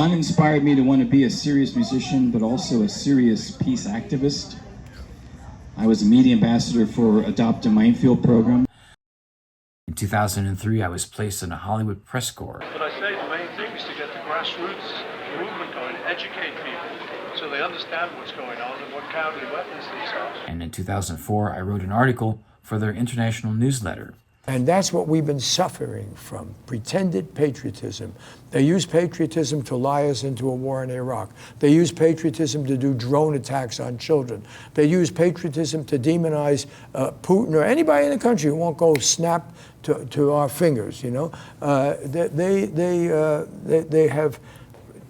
John inspired me to want to be a serious musician, but also a serious peace activist. I was a media ambassador for Adopt-A-Minefield program. In 2003, I was placed in a Hollywood press corps. But I say the main thing is to get the grassroots movement going, educate people so they understand what's going on and what cowardly weapons these are. And in 2004, I wrote an article for their international newsletter. And that's what we've been suffering from, pretended patriotism. They use patriotism to lie us into a war in Iraq. They use patriotism to do drone attacks on children. They use patriotism to demonize Putin or anybody in the country who won't go snap to our fingers, you know. They have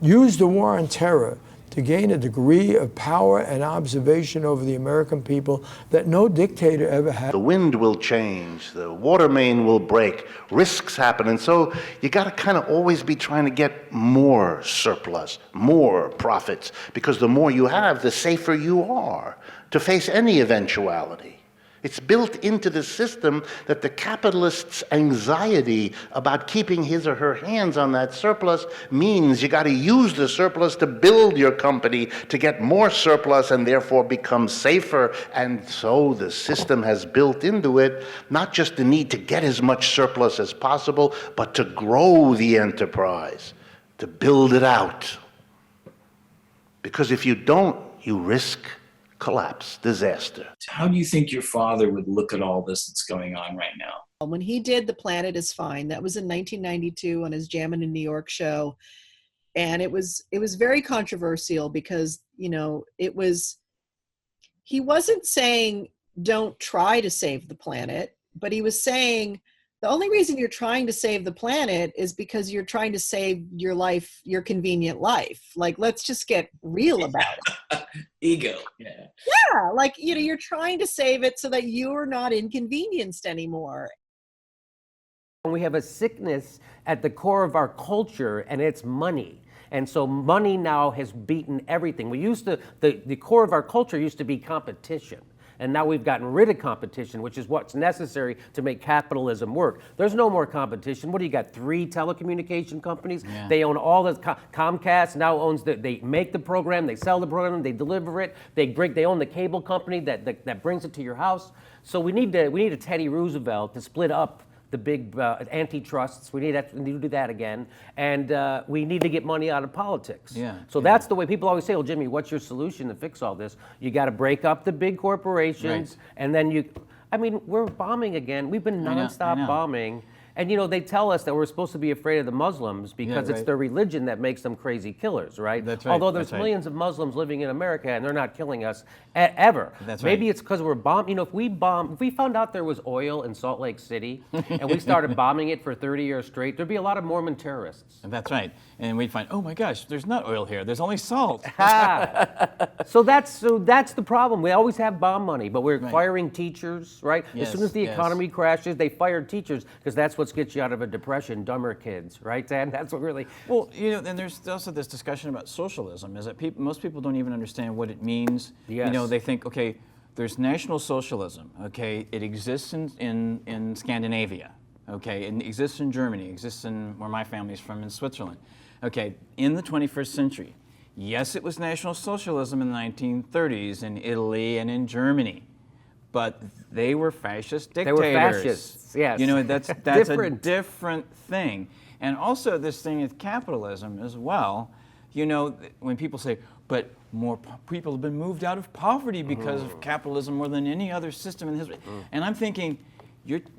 used the war on terror to gain a degree of power and observation over the American people that no dictator ever had. The wind will change, the water main will break, risks happen, and so you gotta kind of always be trying to get more surplus, more profits, because the more you have, the safer you are to face any eventuality. It's built into the system that the capitalist's anxiety about keeping his or her hands on that surplus means you got to use the surplus to build your company to get more surplus and therefore become safer. And so the system has built into it not just the need to get as much surplus as possible, but to grow the enterprise, to build it out. Because if you don't, you risk collapse, disaster. How do you think your father would look at all this that's going on right now? When he did The Planet is Fine, that was in 1992 on his Jammin' in New York show. And it was very controversial because, you know, he wasn't saying don't try to save the planet, but he was saying the only reason you're trying to save the planet is because you're trying to save your life, your convenient life. Like, let's just get real about it. Ego. Yeah. Yeah. Like, you know, you're trying to save it so that you're not inconvenienced anymore. We have a sickness at the core of our culture, and it's money. And so money now has beaten everything. The core of our culture used to be competition. And now we've gotten rid of competition, which is what's necessary to make capitalism work. There's no more competition. What do you got? 3 telecommunication companies? Yeah. They own all the, Comcast now owns they make the program, they sell the program, they deliver it, they own the cable company that brings it to your house. So we need a Teddy Roosevelt to split up the big antitrusts. We need to do that again. And we need to get money out of politics. Yeah. So that's the way people always say, well, Jimmy, what's your solution to fix all this? You got to break up the big corporations. Right. And then we're bombing again. We've been nonstop bombing. And, you know, they tell us that we're supposed to be afraid of the Muslims because it's their religion that makes them crazy killers, right? That's right. Although there's millions of Muslims living in America and they're not killing us ever. That's right. Maybe it's because we're bombing. You know, if we found out there was oil in Salt Lake City and we started bombing it for 30 years straight, there'd be a lot of Mormon terrorists. That's right. And we'd find, oh my gosh, there's not oil here. There's only salt. So that's the problem. We always have bomb money, but we're firing teachers, right? Yes, as soon as the economy crashes, they fire teachers because that's what gets you out of a depression, dumber kids, right, Dan? That's what really... Well, you know, and there's also this discussion about socialism, is that most people don't even understand what it means. Yes. You know, they think, okay, there's National Socialism, okay? It exists in Scandinavia, okay? It exists in Germany, it exists in where my family's from, in Switzerland. Okay, in the 21st century, yes, it was National Socialism in the 1930s in Italy and in Germany. But they were fascist dictators. They were fascists, yes. You know, that's a different thing. And also this thing with capitalism as well, you know, when people say, but more people have been moved out of poverty because of capitalism more than any other system in history. And I'm thinking,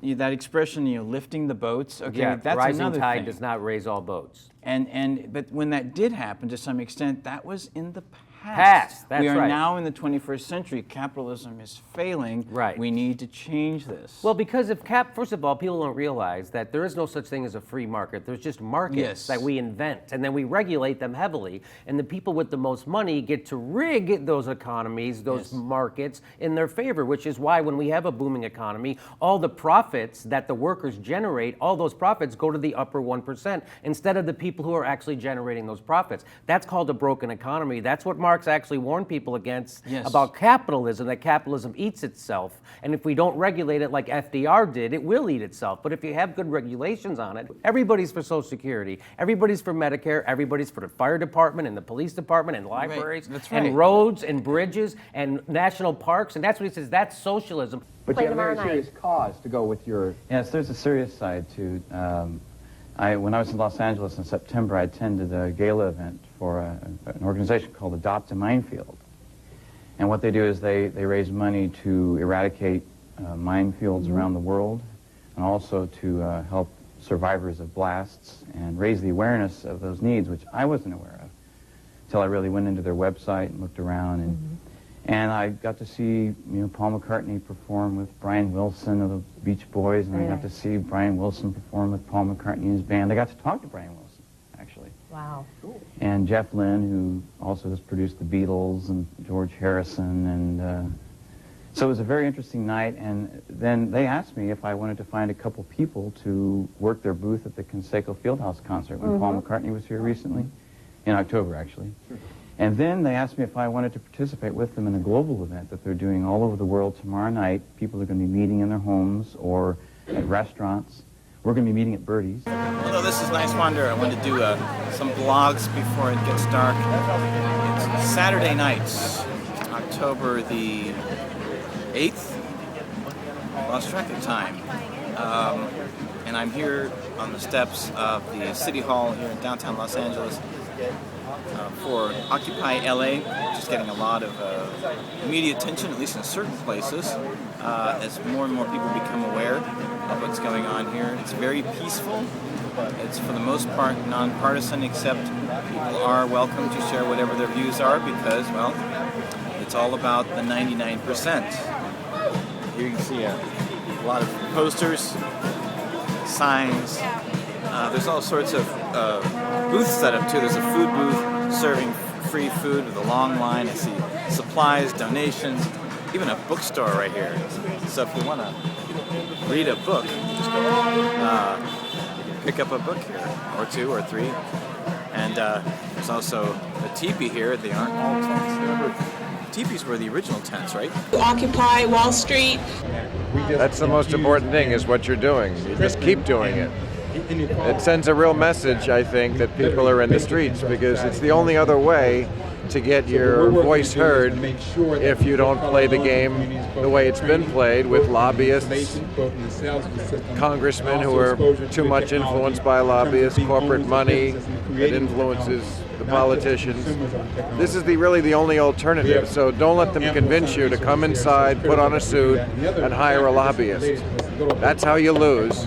that expression, you know, lifting the boats, okay, that's rising another tide thing. Does not raise all boats. But when that did happen to some extent, that was in the past. That's we are right. now in the 21st century. Capitalism is failing. Right. We need to change this. Well, because first of all, people don't realize that there is no such thing as a free market. There's just markets that we invent, and then we regulate them heavily. And the people with the most money get to rig those economies, those markets, in their favor, which is why when we have a booming economy, all the profits that the workers generate, all those profits go to the upper 1% instead of the people who are actually generating those profits. That's called a broken economy. That's what Marx actually warned people against Yes. about capitalism, that capitalism eats itself. And if we don't regulate it like FDR did, it will eat itself. But if you have good regulations on it, everybody's for Social Security, everybody's for Medicare, everybody's for the fire department and the police department and libraries That's right. and roads and bridges and national parks. And that's what he says, that's socialism. But you have a very serious cause to go with your... Yes, there's a serious side to... when I was in Los Angeles in September, I attended a gala event for an organization called Adopt-A-Minefield. And what they do is they raise money to eradicate minefields around the world, and also to help survivors of blasts and raise the awareness of those needs, which I wasn't aware of until I really went into their website and looked around. And I got to see, Paul McCartney perform with Brian Wilson of the Beach Boys, and I got to see Brian Wilson perform with Paul McCartney and his band. I got to talk to Brian Wilson, actually. Wow. And Jeff Lynne, who also has produced the Beatles, and George Harrison, and so it was a very interesting night. And then they asked me if I wanted to find a couple people to work their booth at the Conseco Fieldhouse concert when Paul McCartney was here recently, in October, actually. And then they asked me if I wanted to participate with them in a global event that they're doing all over the world tomorrow night. People are going to be meeting in their homes or at restaurants. We're going to be meeting at Birdie's. Hello, this is Niswander. I wanted to do some blogs before it gets dark. It's Saturday nights, October the 8th. Lost track of time. And I'm here on the steps of the City Hall here in downtown Los Angeles. For Occupy LA, which is getting a lot of media attention, at least in certain places, as more and more people become aware of what's going on here. It's very peaceful. It's for the most part nonpartisan, except people are welcome to share whatever their views are because, well, it's all about the 99%. Here you can see a lot of posters, signs. There's all sorts of booths set up too. There's a food booth serving free food with a long line. I see supplies, donations, even a bookstore right here. So if you want to read a book, just go, you can pick up a book here, or two or three. And there's also a teepee here. They aren't all tents. Remember, teepees were the original tents, right? Occupy Wall Street. That's the most important thing, is what you're doing. You just keep doing it. It sends a real message, I think, that people are in the streets, because it's the only other way to get your voice heard if you don't play the game the way it's been played, with lobbyists, congressmen who are too much influenced by lobbyists, corporate money that influences the politicians. This is really the only alternative, so don't let them convince you to come inside, put on a suit, and hire a lobbyist. That's how you lose.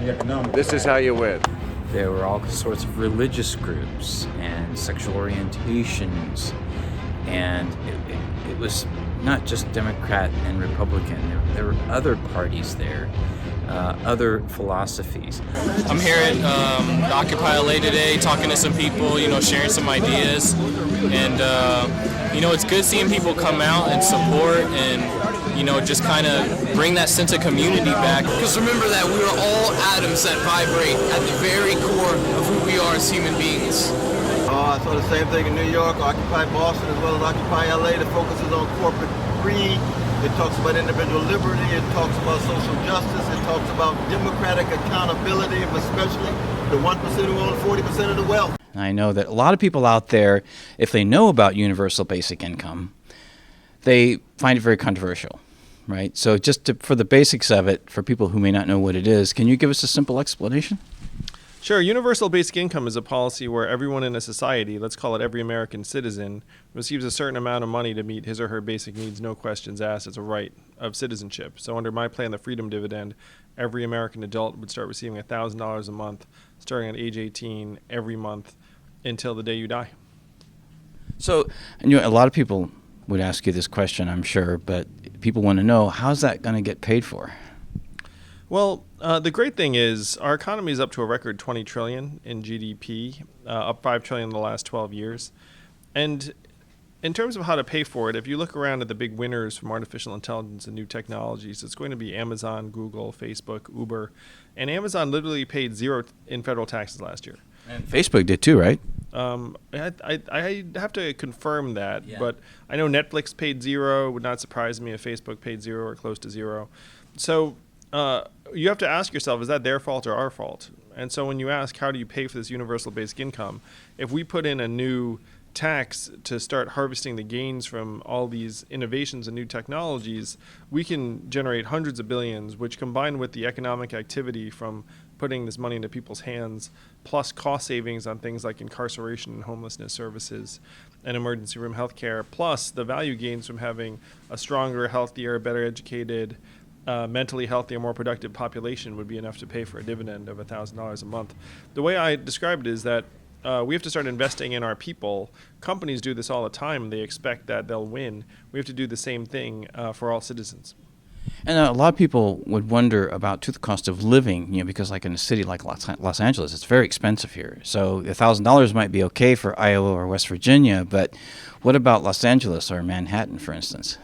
This is how you win. There were all sorts of religious groups and sexual orientations, and it was not just Democrat and Republican. There were other parties there, other philosophies. I'm here at the Occupy LA today, talking to some people, sharing some ideas, and it's good seeing people come out and support and just kind of bring that sense of community back. Because remember that we are all atoms that vibrate at the very core of who we are as human beings. I saw the same thing in New York, Occupy Boston, as well as Occupy LA. The focus is on corporate greed. It talks about individual liberty. It talks about social justice. It talks about democratic accountability, especially the 1% who own 40% of the wealth. I know that a lot of people out there, if they know about universal basic income, they find it very controversial, right? So just for the basics of it, for people who may not know what it is, can you give us a simple explanation? Sure. Universal basic income is a policy where everyone in a society, let's call it every American citizen, receives a certain amount of money to meet his or her basic needs, no questions asked. It's a right of citizenship. So under my plan, the Freedom Dividend, every American adult would start receiving $1,000 a month, starting at age 18, every month until the day you die. So, a lot of people would ask you this question, I'm sure, but people want to know, how's that going to get paid for? Well, the great thing is our economy is up to a record $20 trillion in GDP, up $5 trillion in the last 12 years. And in terms of how to pay for it, if you look around at the big winners from artificial intelligence and new technologies, it's going to be Amazon, Google, Facebook, Uber. And Amazon literally paid zero in federal taxes last year. And Facebook did too, right? I have to confirm that, Yeah. but I know Netflix paid zero. Would not surprise me if Facebook paid zero or close to zero. So you have to ask yourself, is that their fault or our fault? And so when you ask, how do you pay for this universal basic income? If we put in a new tax to start harvesting the gains from all these innovations and new technologies, we can generate hundreds of billions, which combined with the economic activity from putting this money into people's hands, plus cost savings on things like incarceration and homelessness services and emergency room healthcare, plus the value gains from having a stronger, healthier, better educated, mentally healthier, more productive population would be enough to pay for a dividend of $1,000 a month. The way I described it is that we have to start investing in our people. Companies do this all the time. They expect that they'll win. We have to do the same thing for all citizens. And a lot of people would wonder about the cost of living, because like in a city like Los Angeles, it's very expensive here. So $1,000 might be okay for Iowa or West Virginia, but what about Los Angeles or Manhattan, for instance?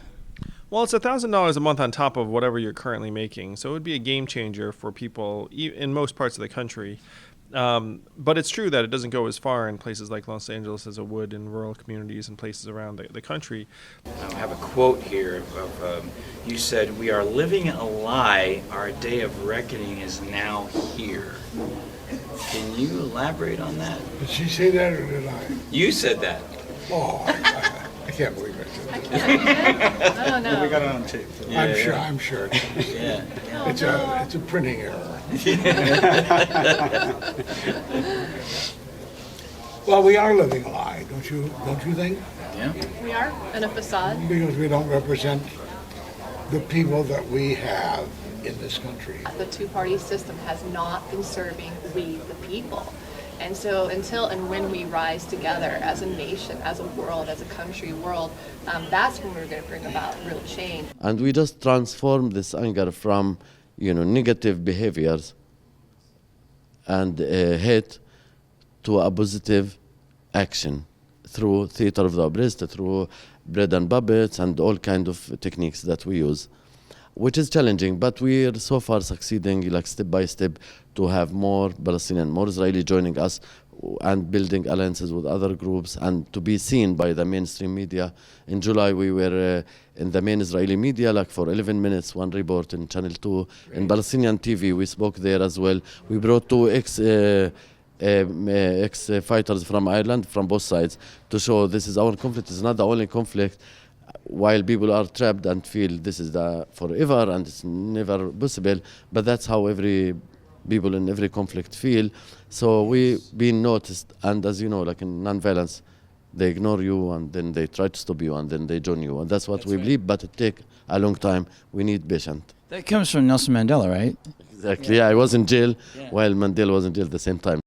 Well, it's $1,000 a month on top of whatever you're currently making. So it would be a game changer for people in most parts of the country. But it's true that it doesn't go as far in places like Los Angeles as it would in rural communities and places around the country. I have a quote here of you said, "We are living a lie. Our day of reckoning is now here." Can you elaborate on that? Did she say that or did I? You said that. Oh, I can't believe I said that. I don't know. We got it on tape. So. Yeah, I'm sure. Yeah. It's a printing error. Well, we are living a lie, don't you think? Yeah. We are in a facade. Because we don't represent the people that we have in this country. The two-party system has not been serving we the people. And so until and when we rise together as a nation, as a world, as a country world, that's when we're going to bring about real change. And we just transform this anger from, negative behaviors and hate to a positive action through theater of the oppressed, through bread and puppets and all kind of techniques that we use, which is challenging, but we're so far succeeding, like step by step, to have more Palestinian, more Israeli joining us and building alliances with other groups and to be seen by the mainstream media. In July, we were in the main Israeli media, like for 11 minutes, one report in Channel 2. In Palestinian TV, we spoke there as well. We brought two ex-fighters from Ireland, from both sides, to show this is our conflict. It's not the only conflict. While people are trapped and feel this is the forever and it's never possible, but that's how every people in every conflict feel. So we been noticed, and as you know, like in nonviolence, they ignore you and then they try to stop you and then they join you, and that's what we believe. But it takes a long time. We need patience. That comes from Nelson Mandela, right? Exactly. Yeah, I was in jail while Mandela was in jail at the same time.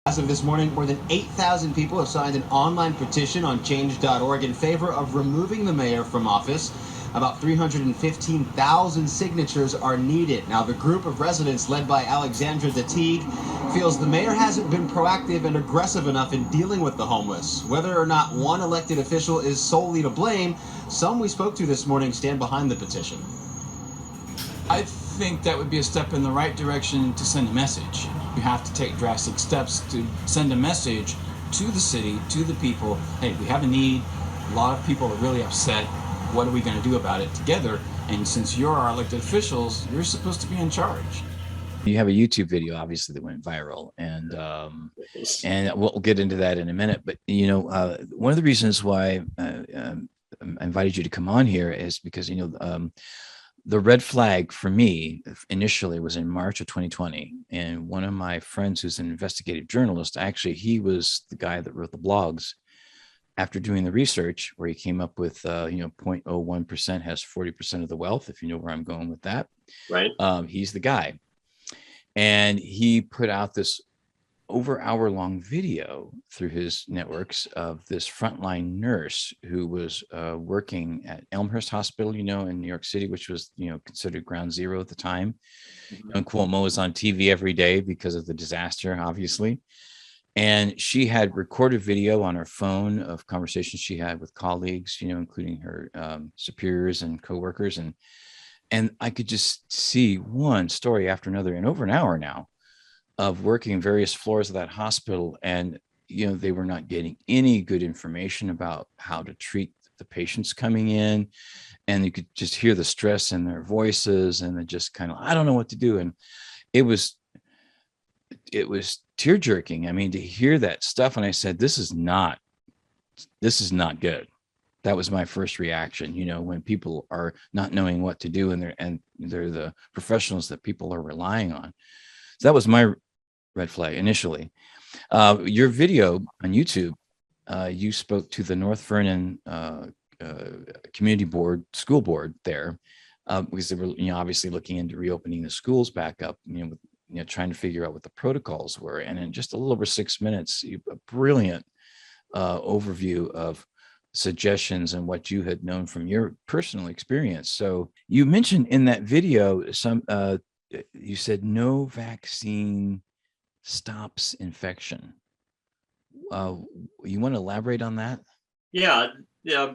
As of this morning, more than 8,000 people have signed an online petition on change.org in favor of removing the mayor from office. About 315,000 signatures are needed. Now, the group of residents led by Alexandra Dateague feels the mayor hasn't been proactive and aggressive enough in dealing with the homeless. Whether or not one elected official is solely to blame, some we spoke to this morning stand behind the petition. I think that would be a step in the right direction to send a message. We have to take drastic steps to send a message to the city, to the people. Hey, we have a need. A lot of people are really upset. What are we going to do about it together? And since you're our elected officials, you're supposed to be in charge. You have a YouTube video, obviously, that went viral, and we'll get into that in a minute. But one of the reasons why I invited you to come on here is because the red flag for me initially was in March of 2020, and one of my friends who's an investigative journalist, actually, he was the guy that wrote the blogs. After doing the research, where he came up with 0.01% has 40% of the wealth, if you know where I'm going with that, right? He's the guy, and he put out this over hour-long video through his networks of this frontline nurse who was working at Elmhurst Hospital, in New York City, which was considered ground zero at the time. And Cuomo was on TV every day because of the disaster, obviously. And she had recorded video on her phone of conversations she had with colleagues, including her superiors and coworkers. And I could just see one story after another, and over an hour now, of working various floors of that hospital, and they were not getting any good information about how to treat the patients coming in, and you could just hear the stress in their voices, and they just kind of, I don't know what to do. And it was tear jerking. I mean, to hear that stuff, and I said, this is not good. That was my first reaction, when people are not knowing what to do, and they're the professionals that people are relying on. So that was my red flag initially. Your video on YouTube, you spoke to the North Vernon community board, school board there, because they were, obviously looking into reopening the schools back up, trying to figure out what the protocols were. And in just a little over 6 minutes, a brilliant overview of suggestions and what you had known from your personal experience. So you mentioned in that video, you said no vaccine stops infection. You want to elaborate on that? Yeah,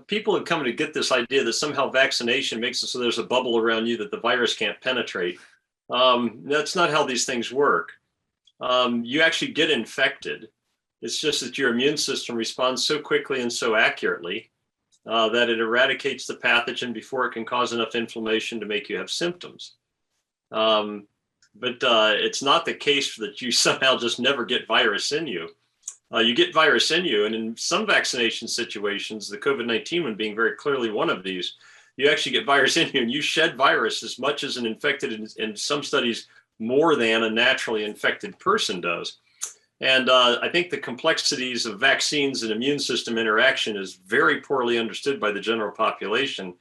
people have come to get this idea that somehow vaccination makes it so there's a bubble around you that the virus can't penetrate. That's not how these things work. You actually get infected. It's just that your immune system responds so quickly and so accurately that it eradicates the pathogen before it can cause enough inflammation to make you have symptoms. But it's not the case that you somehow just never get virus in you. You get virus in you, and in some vaccination situations, the COVID-19 one being very clearly one of these, you actually get virus in you and you shed virus as much as an infected, in some studies, more than a naturally infected person does. And I think the complexities of vaccines and immune system interaction is very poorly understood by the general population.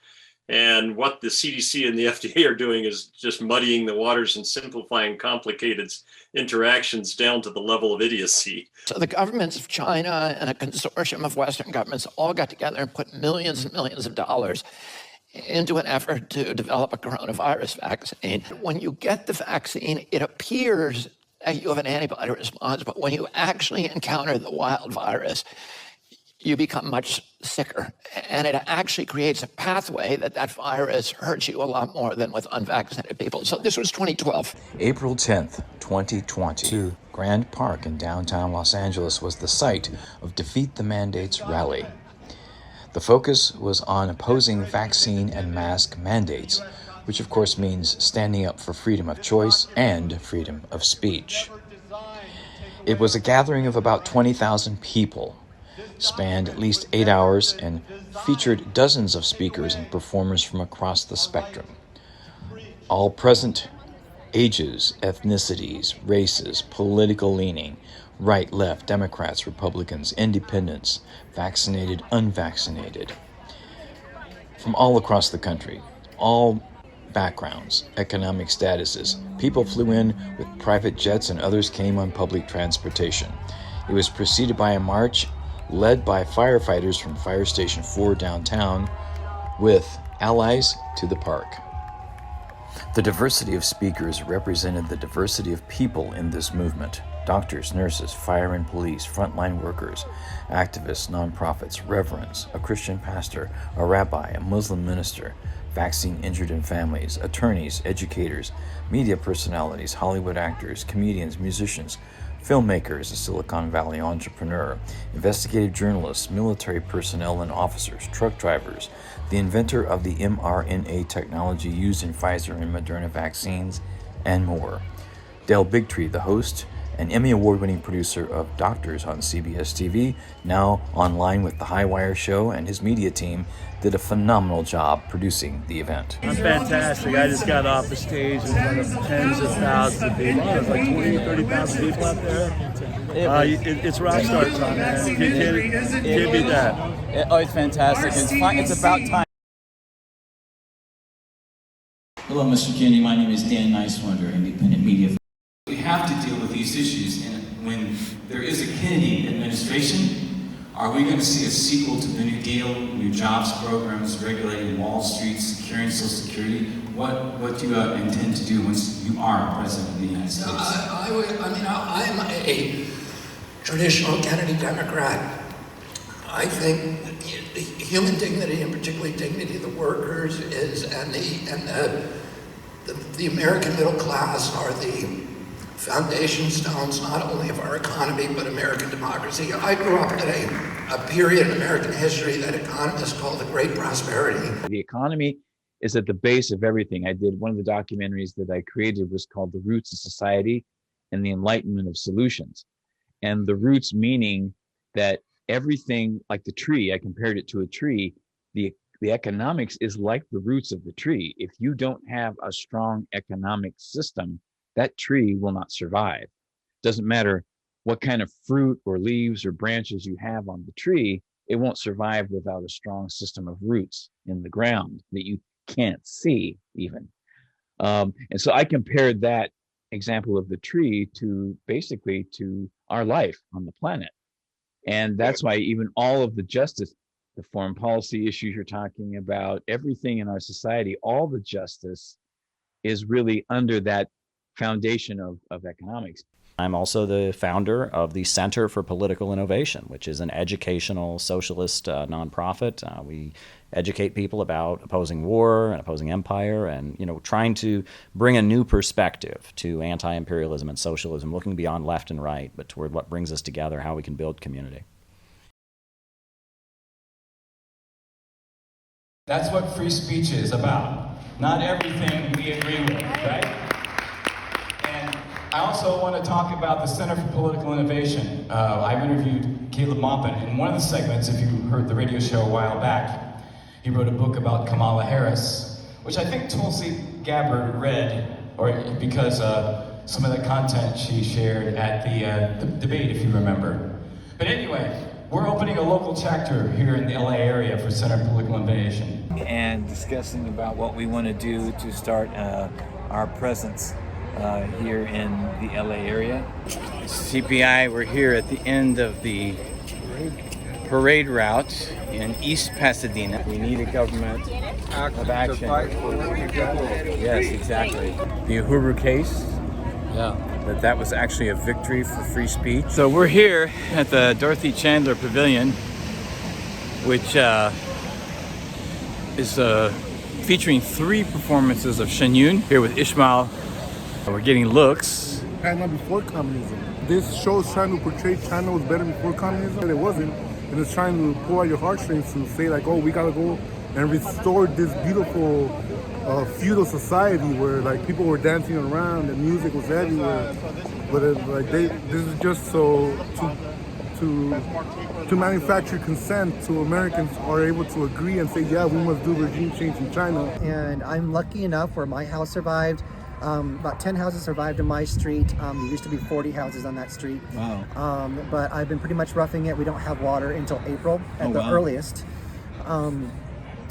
And what the CDC and the FDA are doing is just muddying the waters and simplifying complicated interactions down to the level of idiocy. So the governments of China and a consortium of Western governments all got together and put millions and millions of dollars into an effort to develop a coronavirus vaccine. When you get the vaccine, it appears that you have an antibody response, but when you actually encounter the wild virus, you become much sicker. And it actually creates a pathway that virus hurts you a lot more than with unvaccinated people. So this was 2012. April 10th, 2020, Grand Park in downtown Los Angeles was the site of Defeat the Mandates rally. The focus was on opposing vaccine and mask mandates, which of course means standing up for freedom of choice and freedom of speech. It was a gathering of about 20,000 people, spanned at least 8 hours, and featured dozens of speakers and performers from across the spectrum. All present, ages, ethnicities, races, political leaning, right, left, Democrats, Republicans, independents, vaccinated, unvaccinated, from all across the country, all backgrounds, economic statuses. People flew in with private jets and others came on public transportation. It was preceded by a march led by firefighters from Fire Station 4 downtown with allies to the park. The diversity of speakers represented the diversity of people in this movement. Doctors, nurses, fire and police, frontline workers, activists, nonprofits, reverends, a Christian pastor, a rabbi, a Muslim minister, vaccine injured and families, attorneys, educators, media personalities, Hollywood actors, comedians, musicians, filmmakers, a Silicon Valley entrepreneur, investigative journalists, military personnel and officers, truck drivers, the inventor of the mRNA technology used in Pfizer and Moderna vaccines, and more. Dale Bigtree, the host, an Emmy Award-winning producer of Doctors on CBS TV, now online with The Highwire Show, and his media team did a phenomenal job producing the event. I'm fantastic. I just got off the stage in front of tens of thousands of people. There's like 20, 30,000 people out there. It's rock star time, man. You can't beat that. Oh, it's fantastic. It's about time. Hello, Mr. Kennedy. My name is Dan Niswander, independent media. We have to deal with these issues, and when there is a Kennedy administration, are we going to see a sequel to the New Deal, new jobs programs, regulating Wall Street, securing Social Security? What do you intend to do once you are president of the United States? I'm a traditional Kennedy Democrat. I think human dignity, and particularly dignity of the workers, and the American middle class are the foundation stones not only of our economy but American democracy. I grew up in a period in American history that economists call the Great Prosperity. The economy is at the base of everything. I did one of the documentaries that I created was called The Roots of Society and the Enlightenment of Solutions. And the roots meaning that everything, like the tree, I compared it to a tree, the economics is like the roots of the tree. If you don't have a strong economic system, that tree will not survive. Doesn't matter what kind of fruit or leaves or branches you have on the tree, it won't survive without a strong system of roots in the ground that you can't see even. And so I compared that example of the tree to basically to our life on the planet. And that's why even all of the justice, the foreign policy issues you're talking about, everything in our society, all the justice is really under that foundation of economics. I'm also the founder of the Center for Political Innovation, which is an educational socialist nonprofit. We educate people about opposing war and opposing empire and, trying to bring a new perspective to anti-imperialism and socialism, looking beyond left and right, but toward what brings us together, how we can build community. That's what free speech is about. Not everything we agree with, right? And I also want to talk about the Center for Political Innovation. I've interviewed Caleb Maupin in one of the segments, if you heard the radio show a while back. He wrote a book about Kamala Harris, which I think Tulsi Gabbard read, or because some of the content she shared at the debate, if you remember. But anyway, we're opening a local chapter here in the LA area for Center for Political Innovation. And discussing about what we want to do to start our presence here in the LA area. CPI, we're here at the end of the parade route in East Pasadena. We need a government of action. Yes, exactly. The Uhuru case. Yeah. That was actually a victory for free speech. So we're here at the Dorothy Chandler Pavilion, which is featuring 3 performances of Shen Yun here with Ishmael. We're getting looks. China before communism. This show is trying to portray China was better before communism, but it wasn't. And it's trying to pull out your heartstrings to say like, oh, we gotta go and restore this beautiful feudal society where like people were dancing around and music was everywhere. But this is just so to manufacture consent so Americans are able to agree and say, yeah, we must do regime change in China. And I'm lucky enough where my house survived. About 10 houses survived in my street. There used to be 40 houses on that street. Wow. But I've been pretty much roughing it. We don't have water until April at the earliest.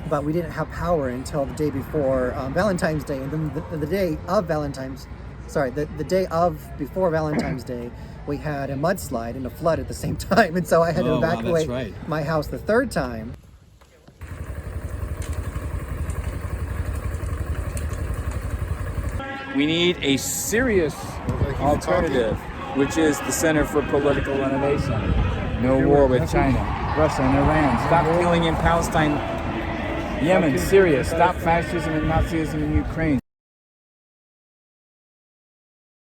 But we didn't have power until the day before Valentine's Day. And then the day of Valentine's, the day of before Valentine's Day, we had a mudslide and a flood at the same time. And so I had to evacuate my house the 3rd time. We need a serious alternative, which is the Center for Political Innovation. No war with China, Russia, and Iran. Stop killing in Palestine, Yemen, Syria. Stop fascism and Nazism in Ukraine.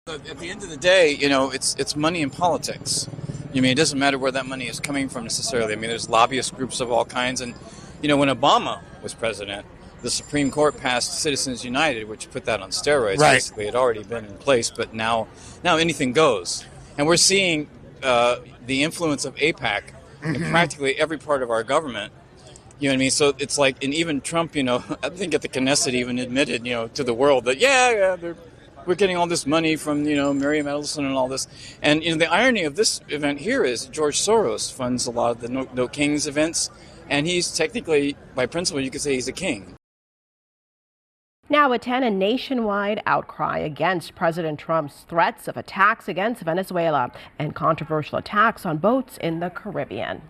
At the end of the day, it's money in politics. It doesn't matter where that money is coming from necessarily. There's lobbyist groups of all kinds. And, when Obama was president, the Supreme Court passed Citizens United, which put that on steroids. Right. Basically, it had already been in place, but now anything goes. And we're seeing the influence of AIPAC in practically every part of our government. So it's like, and even Trump, I think at the Knesset even admitted, to the world that, we're getting all this money from, Miriam Edelson and all this. And, the irony of this event here is George Soros funds a lot of the No Kings events. And he's technically, by principle, you could say he's a king. Now at 10, a nationwide outcry against President Trump's threats of attacks against Venezuela and controversial attacks on boats in the Caribbean.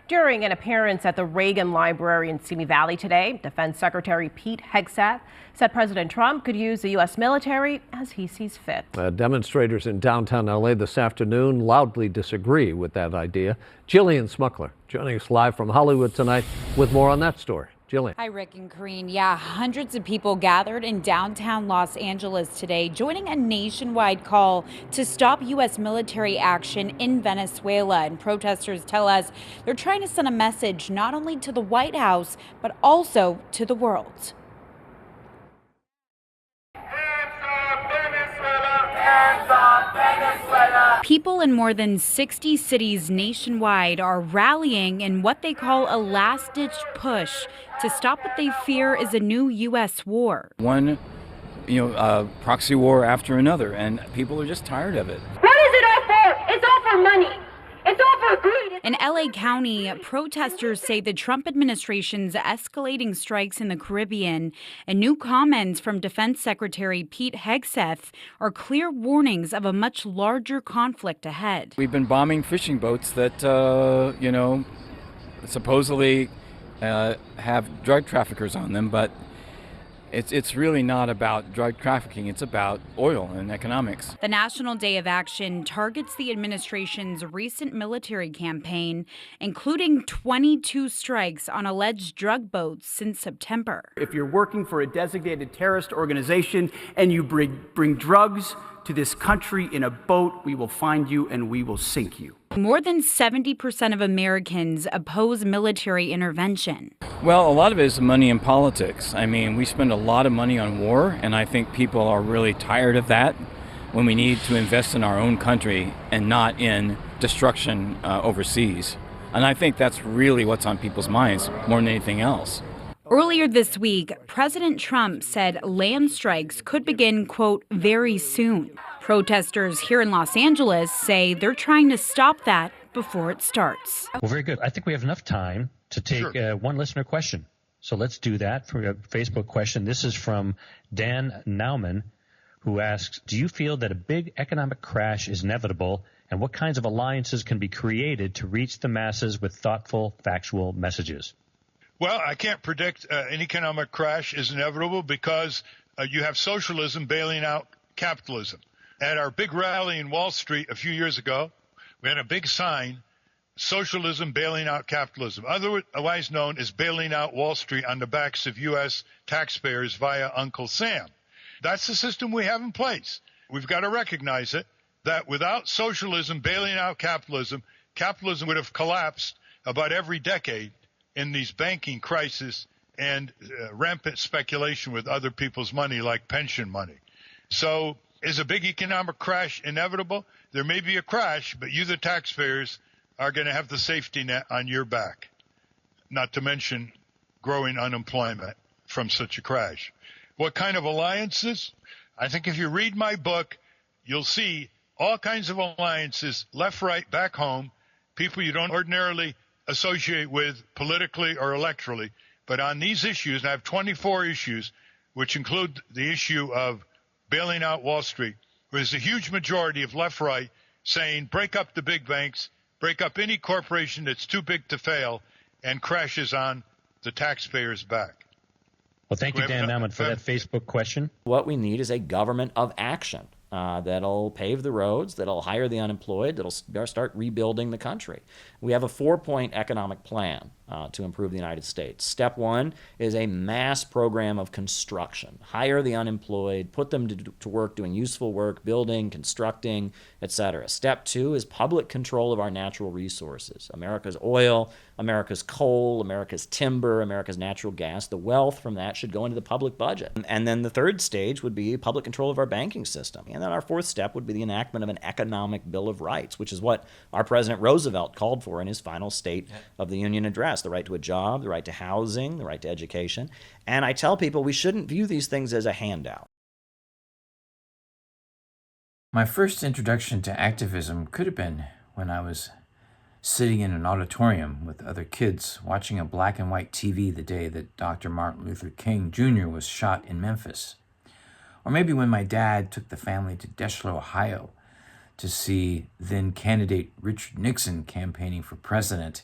During an appearance at the Reagan Library in Simi Valley today, Defense Secretary Pete Hegseth said President Trump could use the U.S. military as he sees fit. Demonstrators in downtown L.A. this afternoon loudly disagree with that idea. Jillian Smukler joining us live from Hollywood tonight with more on that story. Jillian. Hi, Rick and Karine. Yeah, hundreds of people gathered in downtown Los Angeles today, joining a nationwide call to stop U.S. military action in Venezuela. And protesters tell us they're trying to send a message not only to the White House, but also to the world. People in more than 60 cities nationwide are rallying in what they call a last-ditch push to stop what they fear is a new U.S. war. One, proxy war after another, and people are just tired of it. What is it all for? It's all for money. It's all for greed. In L.A. County, protesters say the Trump administration's escalating strikes in the Caribbean and new comments from Defense Secretary Pete Hegseth are clear warnings of a much larger conflict ahead. We've been bombing fishing boats that, supposedly have drug traffickers on them, but it's really not about drug trafficking. It's about oil and economics. The National Day of Action targets the administration's recent military campaign, including 22 strikes on alleged drug boats since September. If you're working for a designated terrorist organization and you bring drugs to this country in a boat, we will find you and we will sink you. More than 70% of Americans oppose military intervention. Well, a lot of it is money in politics. I mean, we spend a lot of money on war, and I think people are really tired of that when we need to invest in our own country and not in destruction overseas. And I think that's really what's on people's minds more than anything else. Earlier this week, President Trump said land strikes could begin, quote, very soon. Protesters here in Los Angeles say they're trying to stop that before it starts. Well, very good. I think we have enough time to take one listener question. So let's do that for a Facebook question. This is from Dan Nowman, who asks, do you feel that a big economic crash is inevitable, and what kinds of alliances can be created to reach the masses with thoughtful, factual messages? Well, I can't predict an economic crash is inevitable because you have socialism bailing out capitalism. At our big rally in Wall Street a few years ago, we had a big sign, socialism bailing out capitalism, otherwise known as bailing out Wall Street on the backs of U.S. taxpayers via Uncle Sam. That's the system we have in place. We've got to recognize it, that without socialism bailing out capitalism, capitalism would have collapsed about every decade in these banking crises and rampant speculation with other people's money like pension money. So is a big economic crash inevitable? There may be a crash, but you, the taxpayers, are going to have the safety net on your back, not to mention growing unemployment from such a crash. What kind of alliances? I think if you read my book, you'll see all kinds of alliances, left, right, back home, people you don't ordinarily associate with politically or electorally. But on these issues, and I have 24 issues, which include the issue of bailing out Wall Street, there's a huge majority of left-right saying break up the big banks, break up any corporation that's too big to fail, and crashes on the taxpayer's back. Well, thank you, Dan Nowman, for that Facebook question. What we need is a government of action that'll pave the roads, that'll hire the unemployed, that'll start rebuilding the country. We have a 4-point economic plan to improve the United States. Step 1 is a mass program of construction. Hire the unemployed, put them to work doing useful work, building, constructing, etc. Step 2 is public control of our natural resources. America's oil, America's coal, America's timber, America's natural gas. The wealth from that should go into the public budget. And then the third stage would be public control of our banking system. And then our fourth step would be the enactment of an economic Bill of Rights, which is what our President Roosevelt called for in his final State of the Union address. The right to a job, the right to housing, the right to education. And I tell people we shouldn't view these things as a handout. My first introduction to activism could have been when I was sitting in an auditorium with other kids watching a black and white TV the day that Dr. Martin Luther King Jr. was shot in Memphis. Or maybe when my dad took the family to Deschler, Ohio to see then candidate Richard Nixon campaigning for president.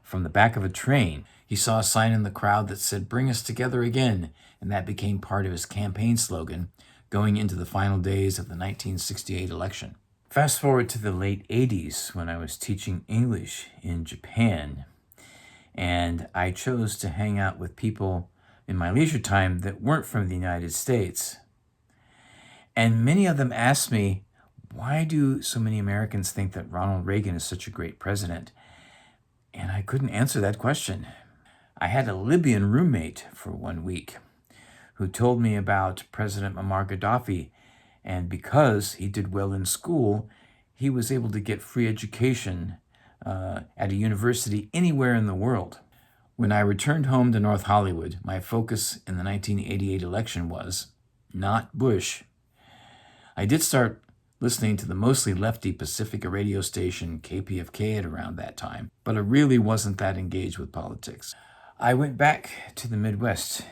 From the back of a train, he saw a sign in the crowd that said, "Bring us together again," and that became part of his campaign slogan going into the final days of the 1968 election. Fast forward to the late 80s when I was teaching English in Japan, And I chose to hang out with people in my leisure time that weren't from the United States. And many of them asked me, why do so many Americans think that Ronald Reagan is such a great president? And I couldn't answer that question. I had a Libyan roommate for 1 week who told me about President Muammar Gaddafi, and because he did well in school, he was able to get free education at a university anywhere in the world. When I returned home to North Hollywood, my focus in the 1988 election was not Bush. I did start listening to the mostly lefty Pacifica radio station KPFK at around that time, but I really wasn't that engaged with politics. I went back to the Midwest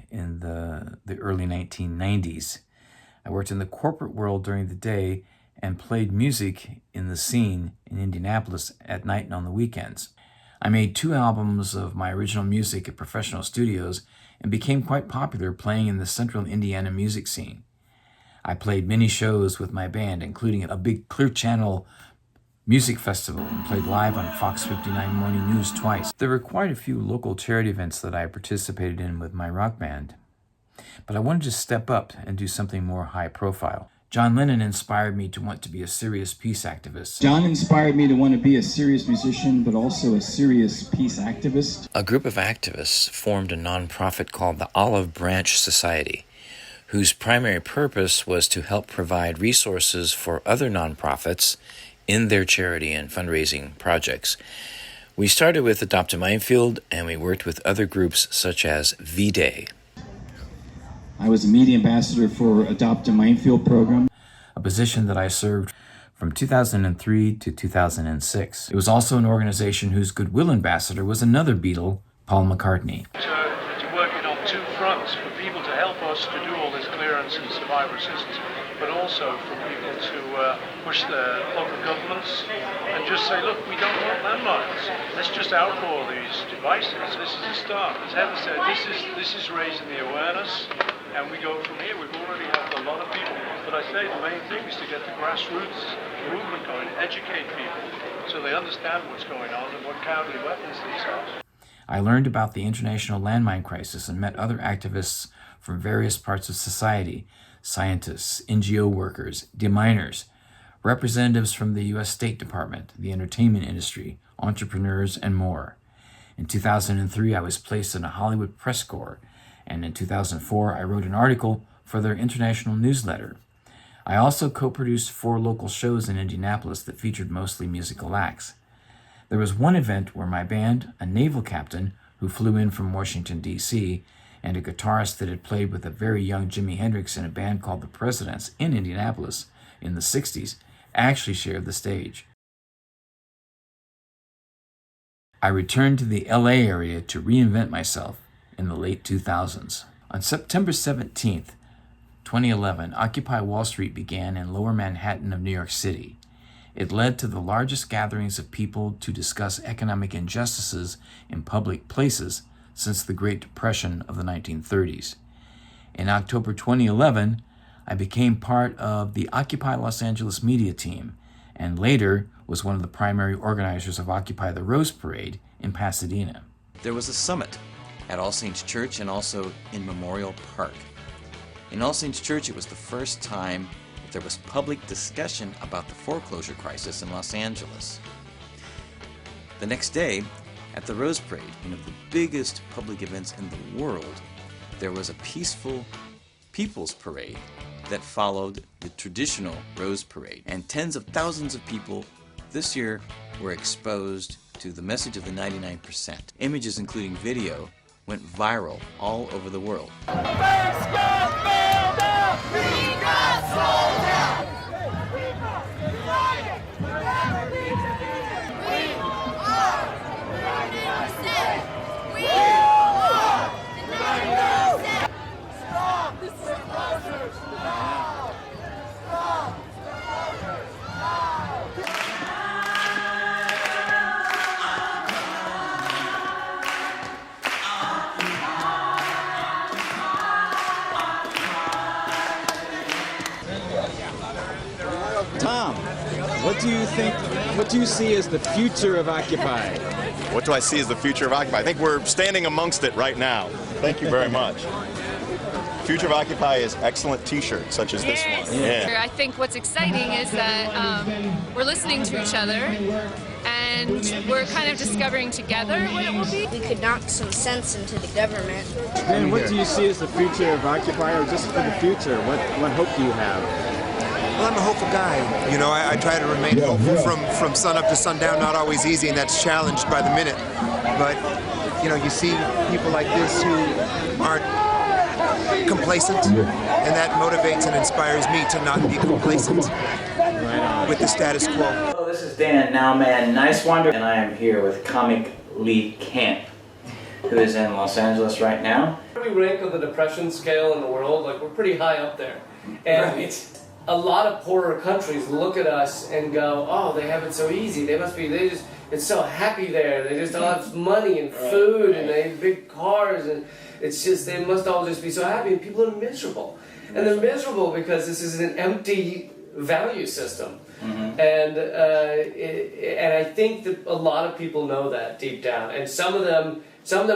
in the early 1990s. I worked in the corporate world during the day and played music in the scene in Indianapolis at night and on the weekends. I made 2 albums of my original music at professional studios and became quite popular playing in the central Indiana music scene. I played many shows with my band, including a big Clear Channel music festival, and played live on Fox 59 Morning News twice. There were quite a few local charity events that I participated in with my rock band. But I wanted to step up and do something more high profile. John Lennon inspired me to want to be a serious peace activist. John inspired me to want to be a serious musician, but also a serious peace activist. A group of activists formed a nonprofit called the Olive Branch Society, whose primary purpose was to help provide resources for other nonprofits in their charity and fundraising projects. We started with Adopt-A-Minefield, and we worked with other groups such as V-Day. I was a media ambassador for Adopt-A-Minefield program, a position that I served from 2003 to 2006. It was also an organization whose goodwill ambassador was another Beatle, Paul McCartney. To working on 2 fronts, for people to help us to do all this clearance and survivor assistance, but also for people to push the local governments and just say, look, we don't want landmines. Let's just outlaw these devices. This is a start. As Heather said, this is raising the awareness. And we go from here. We've already helped a lot of people. But I say the main thing is to get the grassroots movement going, educate people so they understand what's going on and what cowardly weapons these are. I learned about the international landmine crisis and met other activists from various parts of society, scientists, NGO workers, deminers, representatives from the U.S. State Department, the entertainment industry, entrepreneurs, and more. In 2003, I was placed in a Hollywood press corps, and in 2004, I wrote an article for their international newsletter. I also co-produced 4 local shows in Indianapolis that featured mostly musical acts. There was one event where my band, a naval captain who flew in from Washington, D.C., and a guitarist that had played with a very young Jimi Hendrix in a band called The Presidents in Indianapolis in the 60s, actually shared the stage. I returned to the LA area to reinvent myself in the late 2000s. On September 17th, 2011, Occupy Wall Street began in Lower Manhattan of New York City. It led to the largest gatherings of people to discuss economic injustices in public places since the Great Depression of the 1930s. In October 2011, I became part of the Occupy Los Angeles media team, and later was one of the primary organizers of Occupy the Rose Parade in Pasadena. There was a summit at All Saints Church and also in Memorial Park. In All Saints Church, it was the first time that there was public discussion about the foreclosure crisis in Los Angeles. The next day, at the Rose Parade, one of the biggest public events in the world, there was a peaceful People's Parade that followed the traditional Rose Parade. And tens of thousands of people this year were exposed to the message of the 99%. Images, including video, went viral all over the world. Tom, what do you think, what do you see as the future of Occupy? What do I see as the future of Occupy? I think we're standing amongst it right now. Thank you very much. Future of Occupy is excellent t-shirts such as this one. Yeah. I think what's exciting is that we're listening to each other and we're kind of discovering together what it will be. We could knock some sense into the government. Ben, what do you see as the future of Occupy, or just for the future? What hope do you have? Well, I'm a hopeful guy. You know, I try to remain hopeful from sun up to sundown. Not always easy, and that's challenged by the minute. But, you know, you see people like this who aren't complacent, and that motivates and inspires me to not be complacent with the status quo. Hello, this is Dan Nowman Niswander, and I am here with comic Lee Camp, who is in Los Angeles right now. Where we rank on the depression scale in the world, like we're pretty high up there. And a lot of poorer countries look at us and go, oh, they have it so easy. It's so happy there. They just all have money and food and they have big cars, and it's just, they must all just be so happy, and people are miserable. And they're miserable because this is an empty value system. And I think that a lot of people know that deep down. And some of them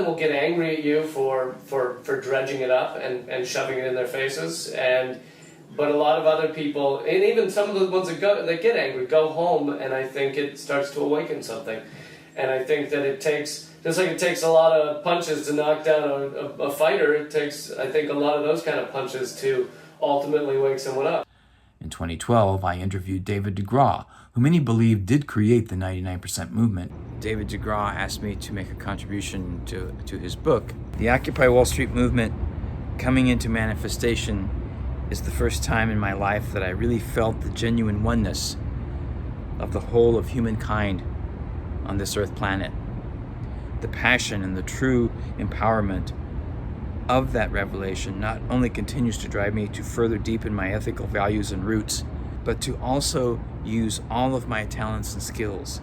will get angry at you for dredging it up and shoving it in their faces. But a lot of other people, and even some of the ones that get angry, go home, and I think it starts to awaken something. And I think that it takes, just like it takes a lot of punches to knock down a fighter, it takes, I think, a lot of those kind of punches to ultimately wake someone up. In 2012, I interviewed David DeGraw, who many believe did create the 99% movement. David DeGraw asked me to make a contribution to his book. The Occupy Wall Street movement coming into manifestation is the first time in my life that I really felt the genuine oneness of the whole of humankind on this earth planet. The passion and the true empowerment of that revelation not only continues to drive me to further deepen my ethical values and roots, but to also use all of my talents and skills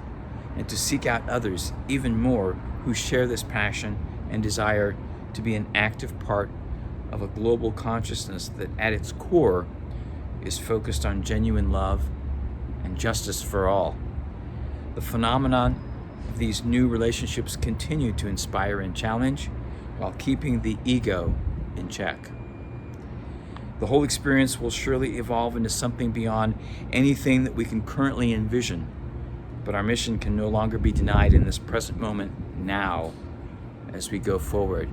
and to seek out others even more who share this passion and desire to be an active part of a global consciousness that at its core is focused on genuine love and justice for all. The phenomenon of these new relationships continue to inspire and challenge while keeping the ego in check. The whole experience will surely evolve into something beyond anything that we can currently envision, but our mission can no longer be denied in this present moment now as we go forward.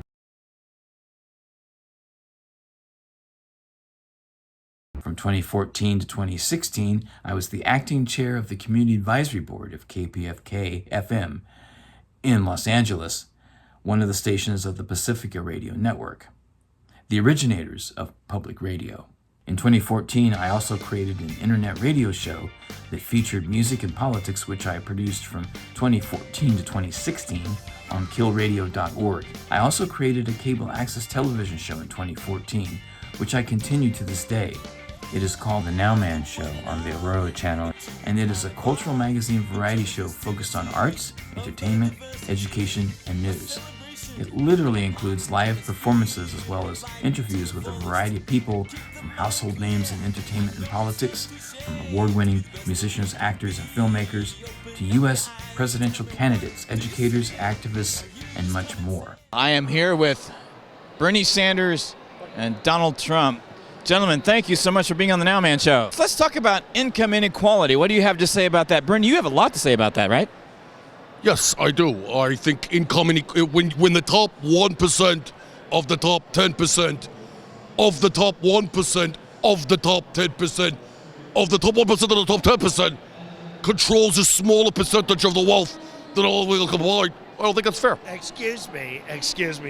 From 2014 to 2016, I was the acting chair of the Community Advisory Board of KPFK-FM in Los Angeles, one of the stations of the Pacifica Radio Network, the originators of public radio. In 2014, I also created an internet radio show that featured music and politics, which I produced from 2014 to 2016 on killradio.org. I also created a cable access television show in 2014, which I continue to this day. It is called The Nowman Show on the KTLA Channel, and it is a cultural magazine variety show focused on arts, entertainment, education, and news. It literally includes live performances as well as interviews with a variety of people, from household names in entertainment and politics, from award-winning musicians, actors, and filmmakers, to U.S. presidential candidates, educators, activists, and much more. I am here with Bernie Sanders and Donald Trump. Gentlemen, thank you so much for being on the Nowman Show. Let's talk about income inequality. What do you have to say about that? Bernie, you have a lot to say about that, right? Yes, I do. I think income when the top 1% of the top 10% of the top 1% of the top 10% of the top 1% of the top 10% controls a smaller percentage of the wealth than all will combine. I don't think that's fair. Excuse me.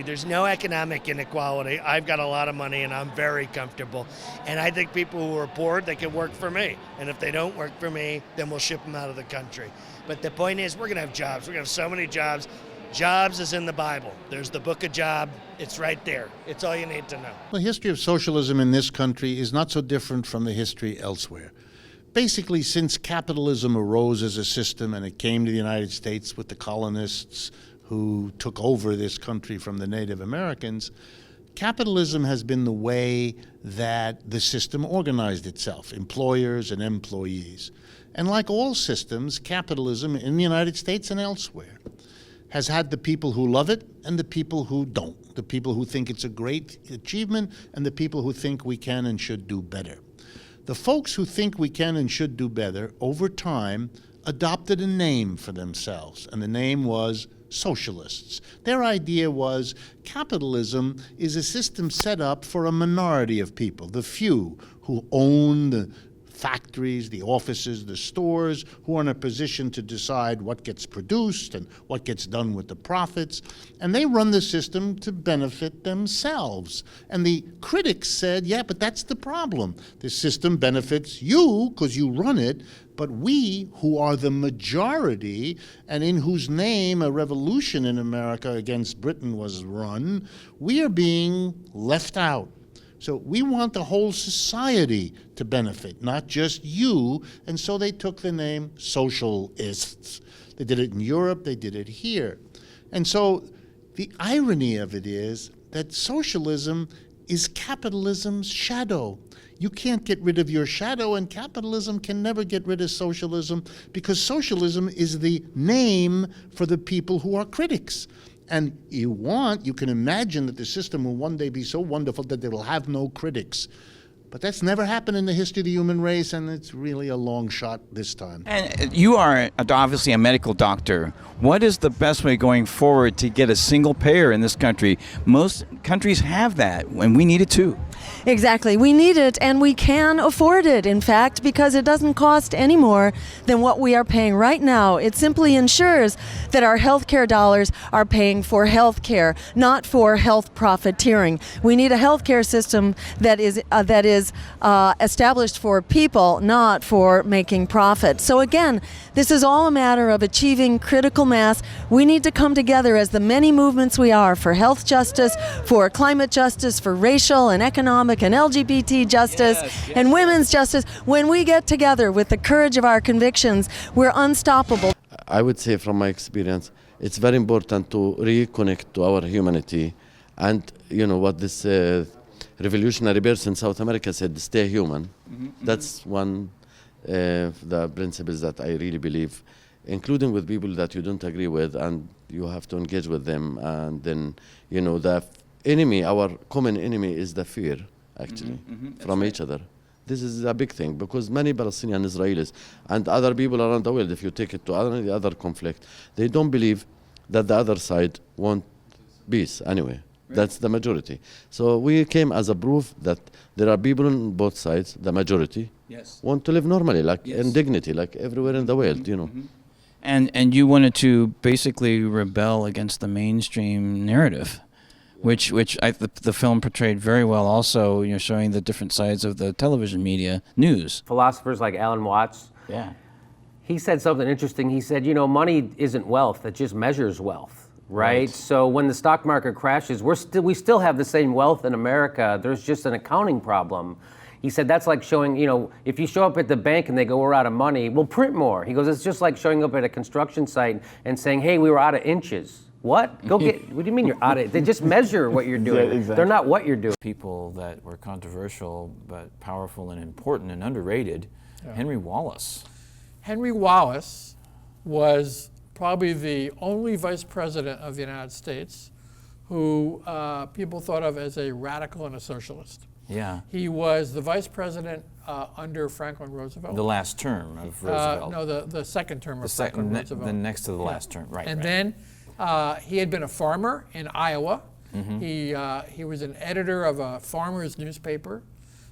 There's no economic inequality. I've got a lot of money and I'm very comfortable. And I think people who are poor, they can work for me. And if they don't work for me, then we'll ship them out of the country. But the point is, we're going to have jobs. We're going to have so many jobs. Jobs is in the Bible. There's the book of Job. It's right there. It's all you need to know. The history of socialism in this country is not so different from the history elsewhere. Basically, since capitalism arose as a system and it came to the United States with the colonists who took over this country from the Native Americans, capitalism has been the way that the system organized itself, employers and employees. And like all systems, capitalism in the United States and elsewhere has had the people who love it and the people who don't, the people who think it's a great achievement and the people who think we can and should do better. The folks who think we can and should do better, over time, adopted a name for themselves, and the name was socialists. Their idea was capitalism is a system set up for a minority of people, the few who own the factories, the offices, the stores, who are in a position to decide what gets produced and what gets done with the profits. And they run the system to benefit themselves. And the critics said, yeah, but that's the problem. The system benefits you because you run it, but we, who are the majority, and in whose name a revolution in America against Britain was run, we are being left out. So we want the whole society to benefit, not just you, and so they took the name socialists. They did it in Europe, they did it here. And so the irony of it is that socialism is capitalism's shadow. You can't get rid of your shadow, and capitalism can never get rid of socialism, because socialism is the name for the people who are critics. And you can imagine that the system will one day be so wonderful that they will have no critics. But that's never happened in the history of the human race, and it's really a long shot this time. And you are obviously a medical doctor. What is the best way going forward to get a single payer in this country? Most countries have that, and we need it too. Exactly. We need it, and we can afford it, in fact, because it doesn't cost any more than what we are paying right now. It simply ensures that our healthcare dollars are paying for healthcare, not for health profiteering. We need a healthcare system that is established for people, not for making profit. So again, this is all a matter of achieving critical mass. We need to come together as the many movements we are for health justice, for climate justice, for racial and economic and LGBT justice, and women's justice. When we get together with the courage of our convictions, we're unstoppable. I would say from my experience, it's very important to reconnect to our humanity. And you know what this revolutionary person in South America said, stay human. That's one of the principles that I really believe, including with people that you don't agree with, and you have to engage with them. And then, you know, the enemy, our common enemy is the fear, actually, from each other. This is a big thing, because many Palestinian Israelis and other people around the world, if you take it to any other conflict, they don't believe that the other side want peace anyway. That's the majority. So we came as a proof that there are people on both sides, the majority, want to live normally, like in dignity, like everywhere in the world, you know. And you wanted to basically rebel against the mainstream narrative, which the film portrayed very well. Also, you know, showing the different sides of the television media news. Philosophers like Alan Watts. Yeah. He said something interesting. He said, you know, money isn't wealth; it just measures wealth. Right? So when the stock market crashes, we still have the same wealth in America. There's just an accounting problem. He said that's like showing, you know, if you show up at the bank and they go, we're out of money, we'll print more. He goes, it's just like showing up at a construction site and saying, hey, we were out of inches. What? Go get, what do you mean you're out of, they just measure what you're doing. Exactly. They're not what you're doing. People that were controversial but powerful and important and underrated. Henry Wallace. Henry Wallace was probably the only vice president of the United States who people thought of as a radical and a socialist. Yeah. He was the vice president under Franklin Roosevelt. The last term of Roosevelt. No, the second term of Franklin Roosevelt. The next to the last term, right. And then he had been a farmer in Iowa. He was an editor of a farmer's newspaper.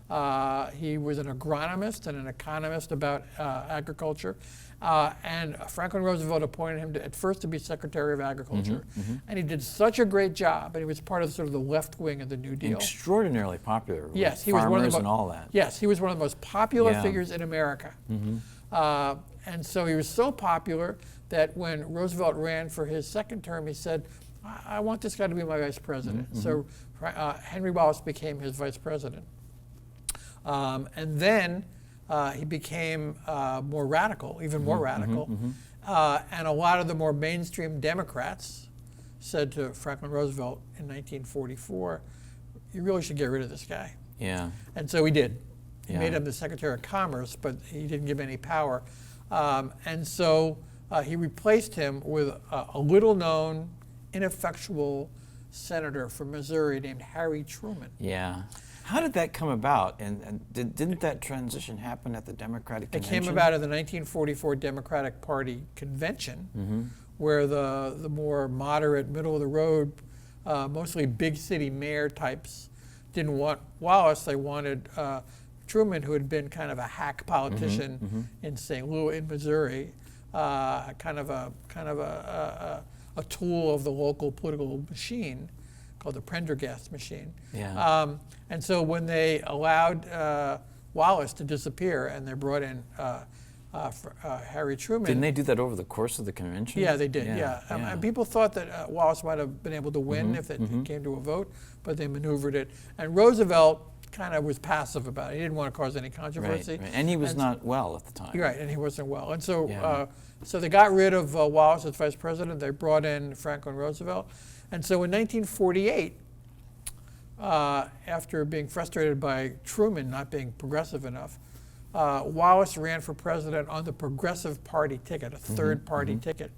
He was an agronomist and an economist about agriculture. And Franklin Roosevelt appointed him at first to be Secretary of Agriculture. And he did such a great job, and he was part of sort of the left wing of the New Deal. Extraordinarily popular with he was one of the and all that. Yes, he was one of the most popular figures in America. And so he was so popular that when Roosevelt ran for his second term, he said, I want this guy to be my vice president. So Henry Wallace became his vice president. And then he became more radical, even more radical. And a lot of the more mainstream Democrats said to Franklin Roosevelt in 1944, you really should get rid of this guy. Yeah. And so he did. He made him the Secretary of Commerce, but he didn't give any power. And so he replaced him with a little-known, ineffectual senator from Missouri named Harry Truman. Yeah. How did that come about? And didn't that transition happen at the Democratic Convention? It came about at the 1944 Democratic Party convention, where the more moderate, middle-of-the-road, mostly big city mayor types didn't want Wallace. They wanted Truman, who had been kind of a hack politician in St. Louis, in Missouri, kind of a tool of the local political machine called the Prendergast machine. Yeah. And so when they allowed Wallace to disappear and they brought in Harry Truman. Didn't they do that over the course of the convention? Yeah, they did, yeah. And people thought that Wallace might have been able to win if it came to a vote, but they maneuvered it. And Roosevelt kind of was passive about it. He didn't want to cause any controversy. Right. And he was not well at the time. Right, and he wasn't well. And so, so they got rid of Wallace as vice president. They brought in Franklin Roosevelt. And so in 1948, after being frustrated by Truman not being progressive enough, Wallace ran for president on the Progressive Party ticket, a third party ticket.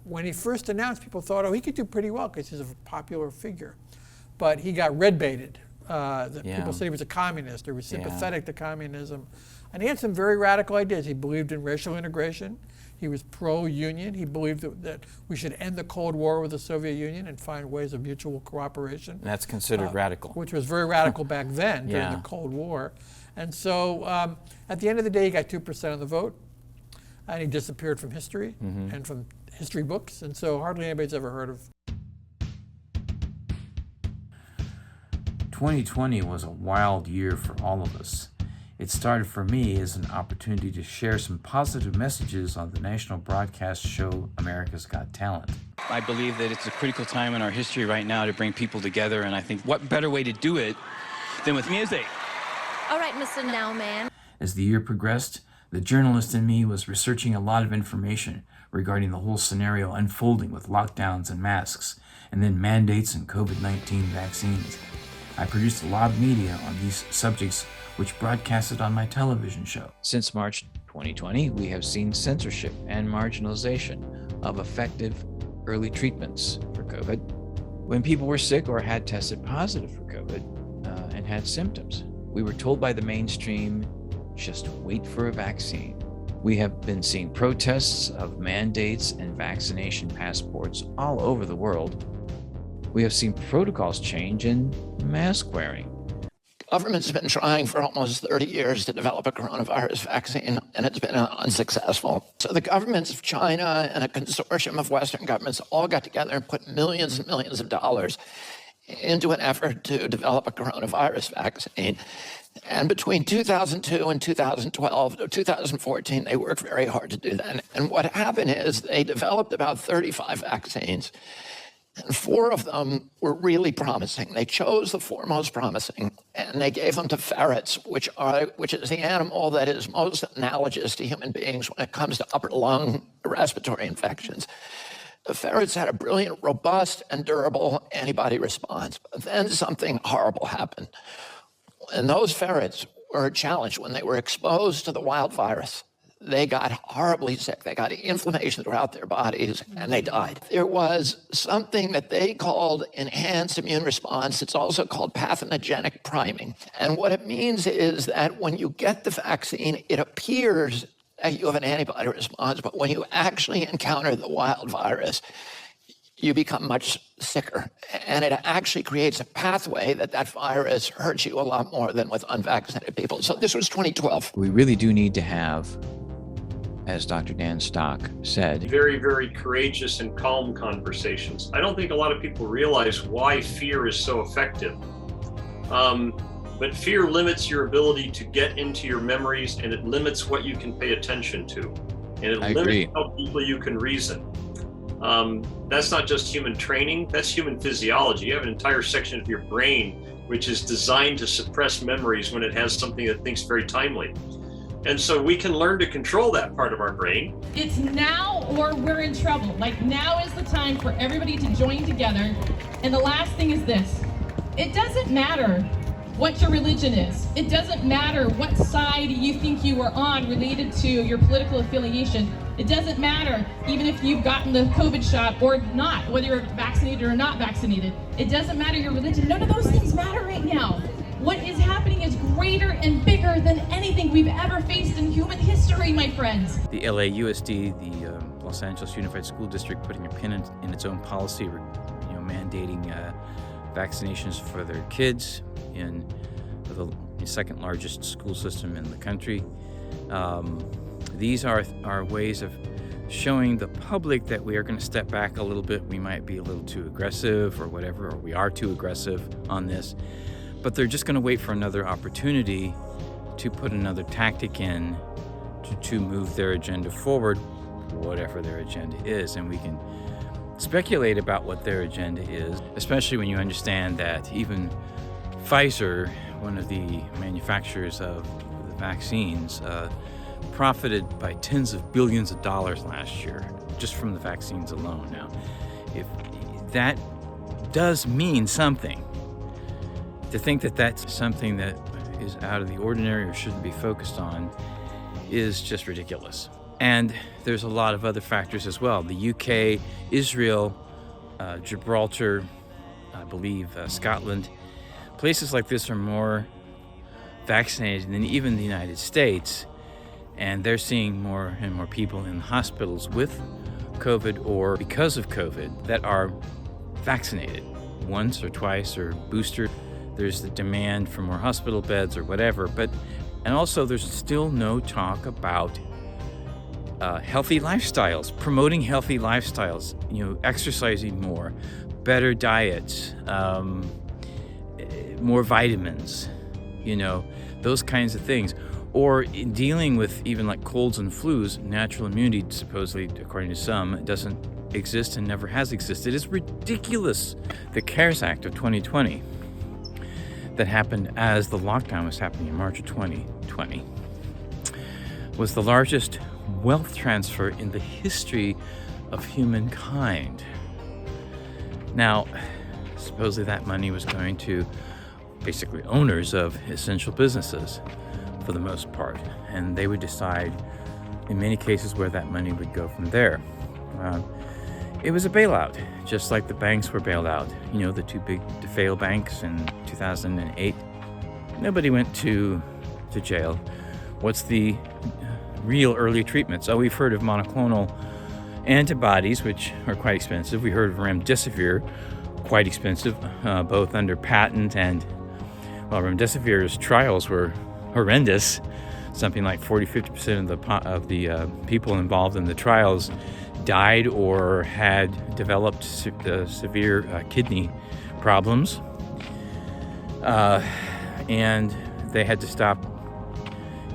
When he first announced, people thought, oh, he could do pretty well because he's a popular figure. But he got red baited. People said he was a communist or was sympathetic to communism. And he had some very radical ideas. He believed in racial integration. He was pro-union. He believed that we should end the Cold War with the Soviet Union and find ways of mutual cooperation. And that's considered radical. Which was very radical back then during the Cold War. And so at the end of the day, he got 2% of the vote. And he disappeared from history and from history books. And so hardly anybody's ever heard of. 2020 was a wild year for all of us. It started for me as an opportunity to share some positive messages on the national broadcast show America's Got Talent. I believe that it's a critical time in our history right now to bring people together, and I think what better way to do it than with music? All right, Mr. Nowman. As the year progressed, the journalist in me was researching a lot of information regarding the whole scenario unfolding with lockdowns and masks, and then mandates and COVID-19 vaccines. I produced a lot of media on these subjects, which broadcasted on my television show. Since March 2020, we have seen censorship and marginalization of effective early treatments for COVID. When people were sick or had tested positive for COVID and had symptoms, we were told by the mainstream, just wait for a vaccine. We have been seeing protests of mandates and vaccination passports all over the world. We have seen protocols change in mask wearing. Government's been trying for almost 30 years to develop a coronavirus vaccine, and it's been unsuccessful. So the governments of China and a consortium of Western governments all got together and put millions and millions of dollars into an effort to develop a coronavirus vaccine. And between 2002 and 2012, or 2014, they worked very hard to do that. And what happened is they developed about 35 vaccines. And 4 of them were really promising. They chose the 4 most promising, and they gave them to ferrets, which is the animal that is most analogous to human beings when it comes to upper lung respiratory infections. The ferrets had a brilliant, robust, and durable antibody response. But then something horrible happened. And those ferrets were challenged when they were exposed to the wild virus. They got horribly sick. They got inflammation throughout their bodies, and they died. There was something that they called enhanced immune response. It's also called pathogenic priming. And what it means is that when you get the vaccine, it appears that you have an antibody response, but when you actually encounter the wild virus, you become much sicker. And it actually creates a pathway that virus hurts you a lot more than with unvaccinated people. So this was 2012. We really do need to have, as Dr. Dan Stock said, very, very courageous and calm conversations. I don't think a lot of people realize why fear is so effective. But fear limits your ability to get into your memories, and it limits what you can pay attention to. And it limits how deeply you can reason. That's not just human training, that's human physiology. You have an entire section of your brain which is designed to suppress memories when it has something that thinks very timely. And so we can learn to control that part of our brain. It's now or we're in trouble. Like, now is the time for everybody to join together. And the last thing is this. It doesn't matter what your religion is. It doesn't matter what side you think you are on related to your political affiliation. It doesn't matter even if you've gotten the COVID shot or not, whether you're vaccinated or not vaccinated. It doesn't matter your religion. None of those things matter right now. What is happening is greater and bigger than anything we've ever faced in human history, my friends. The LAUSD, the Los Angeles Unified School District, putting a pin in its own policy, mandating vaccinations for their kids in the second largest school system in the country. These are ways of showing the public that we are going to step back a little bit. We might be a little too aggressive or whatever, or we are too aggressive on this. But they're just going to wait for another opportunity to put another tactic in to move their agenda forward, whatever their agenda is. And we can speculate about what their agenda is, especially when you understand that even Pfizer, one of the manufacturers of the vaccines, profited by tens of billions of dollars last year just from the vaccines alone. Now, if that does mean something, to think that that's something that is out of the ordinary or shouldn't be focused on is just ridiculous. And there's a lot of other factors as well. The UK, Israel, Gibraltar, I believe Scotland, places like this are more vaccinated than even the United States. And they're seeing more and more people in hospitals with COVID or because of COVID that are vaccinated once or twice or booster. There's the demand for more hospital beds or whatever. And also there's still no talk about healthy lifestyles, promoting healthy lifestyles, exercising more, better diets, more vitamins, those kinds of things. Or in dealing with even like colds and flus, natural immunity, supposedly, according to some, doesn't exist and never has existed. It's ridiculous. The CARES Act of 2020 that happened as the lockdown was happening in March of 2020 was the largest wealth transfer in the history of humankind. Now, supposedly that money was going to basically owners of essential businesses for the most part, and they would decide in many cases where that money would go from there. It was a bailout, just like the banks were bailed out. The two big to fail banks in 2008. Nobody went to jail. What's the real early treatments? Oh, we've heard of monoclonal antibodies, which are quite expensive. We heard of remdesivir, quite expensive, both under patent and, remdesivir's trials were horrendous. Something like 40-50% of the people involved in the trials died or had developed severe kidney problems, and they had to stop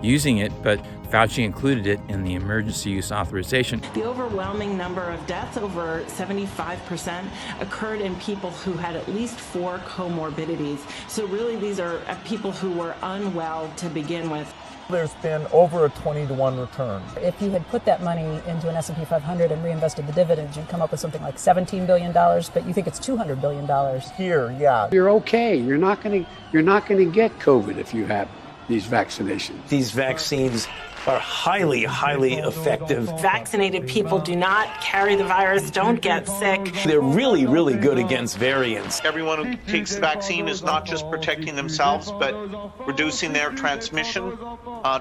using it, but Fauci included it in the emergency use authorization. The overwhelming number of deaths, over 75%, occurred in people who had at least 4 comorbidities. So really these are people who were unwell to begin with. There's been over a 20-to-1 return. If you had put that money into an S&P 500 and reinvested the dividends, you'd come up with something like $17 billion, but you think it's $200 billion. Here, yeah. You're okay. You're not going to get COVID if you have these vaccinations. These vaccines are highly, highly effective. Vaccinated people do not carry the virus, don't get sick. They're really, really good against variants. Everyone who takes the vaccine is not just protecting themselves, but reducing their transmission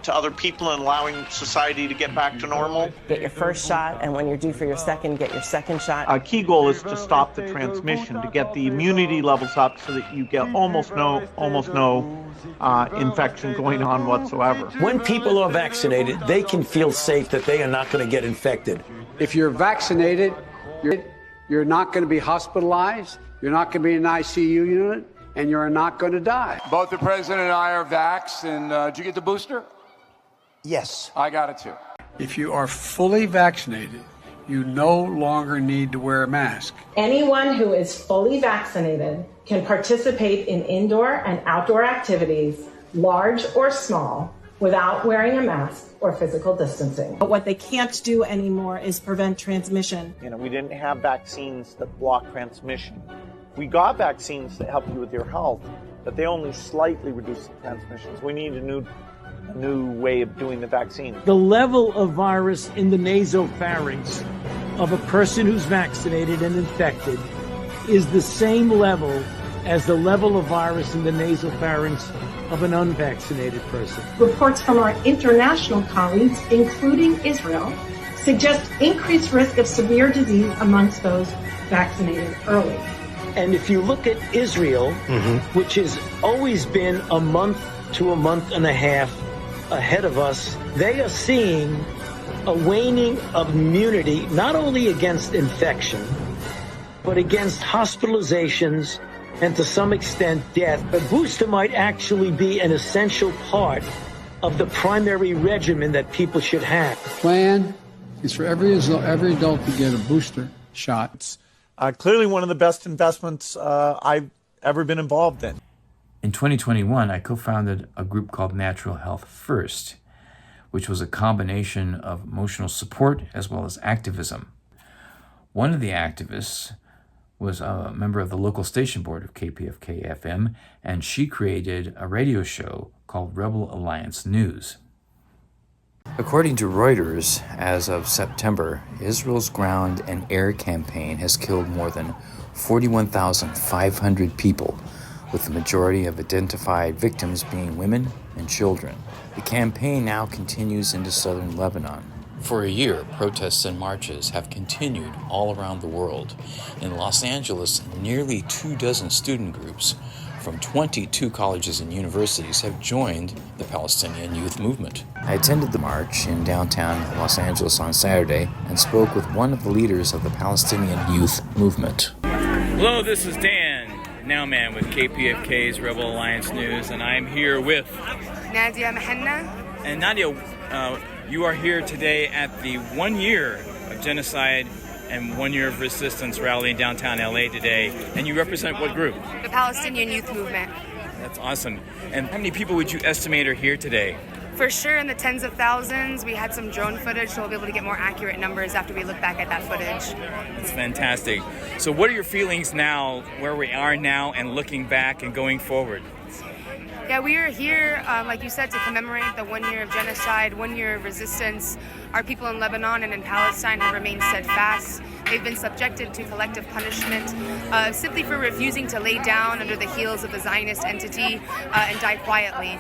to other people and allowing society to get back to normal. Get your first shot, and when you're due for your second, get your second shot. Our key goal is to stop the transmission, to get the immunity levels up so that you get almost no infection going on whatsoever. When people are vaccinated, they can feel safe that they are not going to get infected. If you're vaccinated, you're not going to be hospitalized, you're not going to be in an ICU unit, and you're not going to die. Both the president and I are vaxxed, and did you get the booster? Yes. I got it too. If you are fully vaccinated, you no longer need to wear a mask. Anyone who is fully vaccinated can participate in indoor and outdoor activities, large or small, without wearing a mask or physical distancing. But what they can't do anymore is prevent transmission. We didn't have vaccines that block transmission. We got vaccines that help you with your health, but they only slightly reduce transmissions. We need a new way of doing the vaccine. The level of virus in the nasopharynx of a person who's vaccinated and infected is the same level as the level of virus in the nasopharynx of an unvaccinated person. Reports from our international colleagues, including Israel, suggest increased risk of severe disease amongst those vaccinated early. And if you look at Israel, which has always been a month to a month and a half ahead of us, they are seeing a waning of immunity, not only against infection, but against hospitalizations and to some extent death. A booster might actually be an essential part of the primary regimen that people should have. Plan is for every adult to get a booster shot. It's clearly one of the best investments I've ever been involved in. In 2021, I co-founded a group called Natural Health First, which was a combination of emotional support as well as activism. One of the activists was a member of the local station board of KPFK-FM, and she created a radio show called Rebel Alliance News. According to Reuters, as of September, Israel's ground and air campaign has killed more than 41,500 people, with the majority of identified victims being women and children. The campaign now continues into southern Lebanon. For a year, protests and marches have continued all around the world. In Los Angeles, nearly 24 student groups from 22 colleges and universities have joined the Palestinian youth movement. I attended the march in downtown Los Angeles on Saturday and spoke with one of the leaders of the Palestinian youth movement. Hello, this is Dan Nowman with KPFK's Rebel Alliance News, and I'm here with Nadia Mahanna. And Nadia, you are here today at the 1 year of genocide and 1 year of resistance rally in downtown LA today, and you represent what group? The Palestinian Youth Movement. That's awesome. And how many people would you estimate are here today? For sure in the tens of thousands. We had some drone footage, so we'll be able to get more accurate numbers after we look back at that footage. That's fantastic. So what are your feelings now, where we are now, and looking back and going forward? Yeah, we are here, like you said, to commemorate the 1 year of genocide, 1 year of resistance. Our people in Lebanon and in Palestine have remained steadfast. They've been subjected to collective punishment simply for refusing to lay down under the heels of the Zionist entity and die quietly.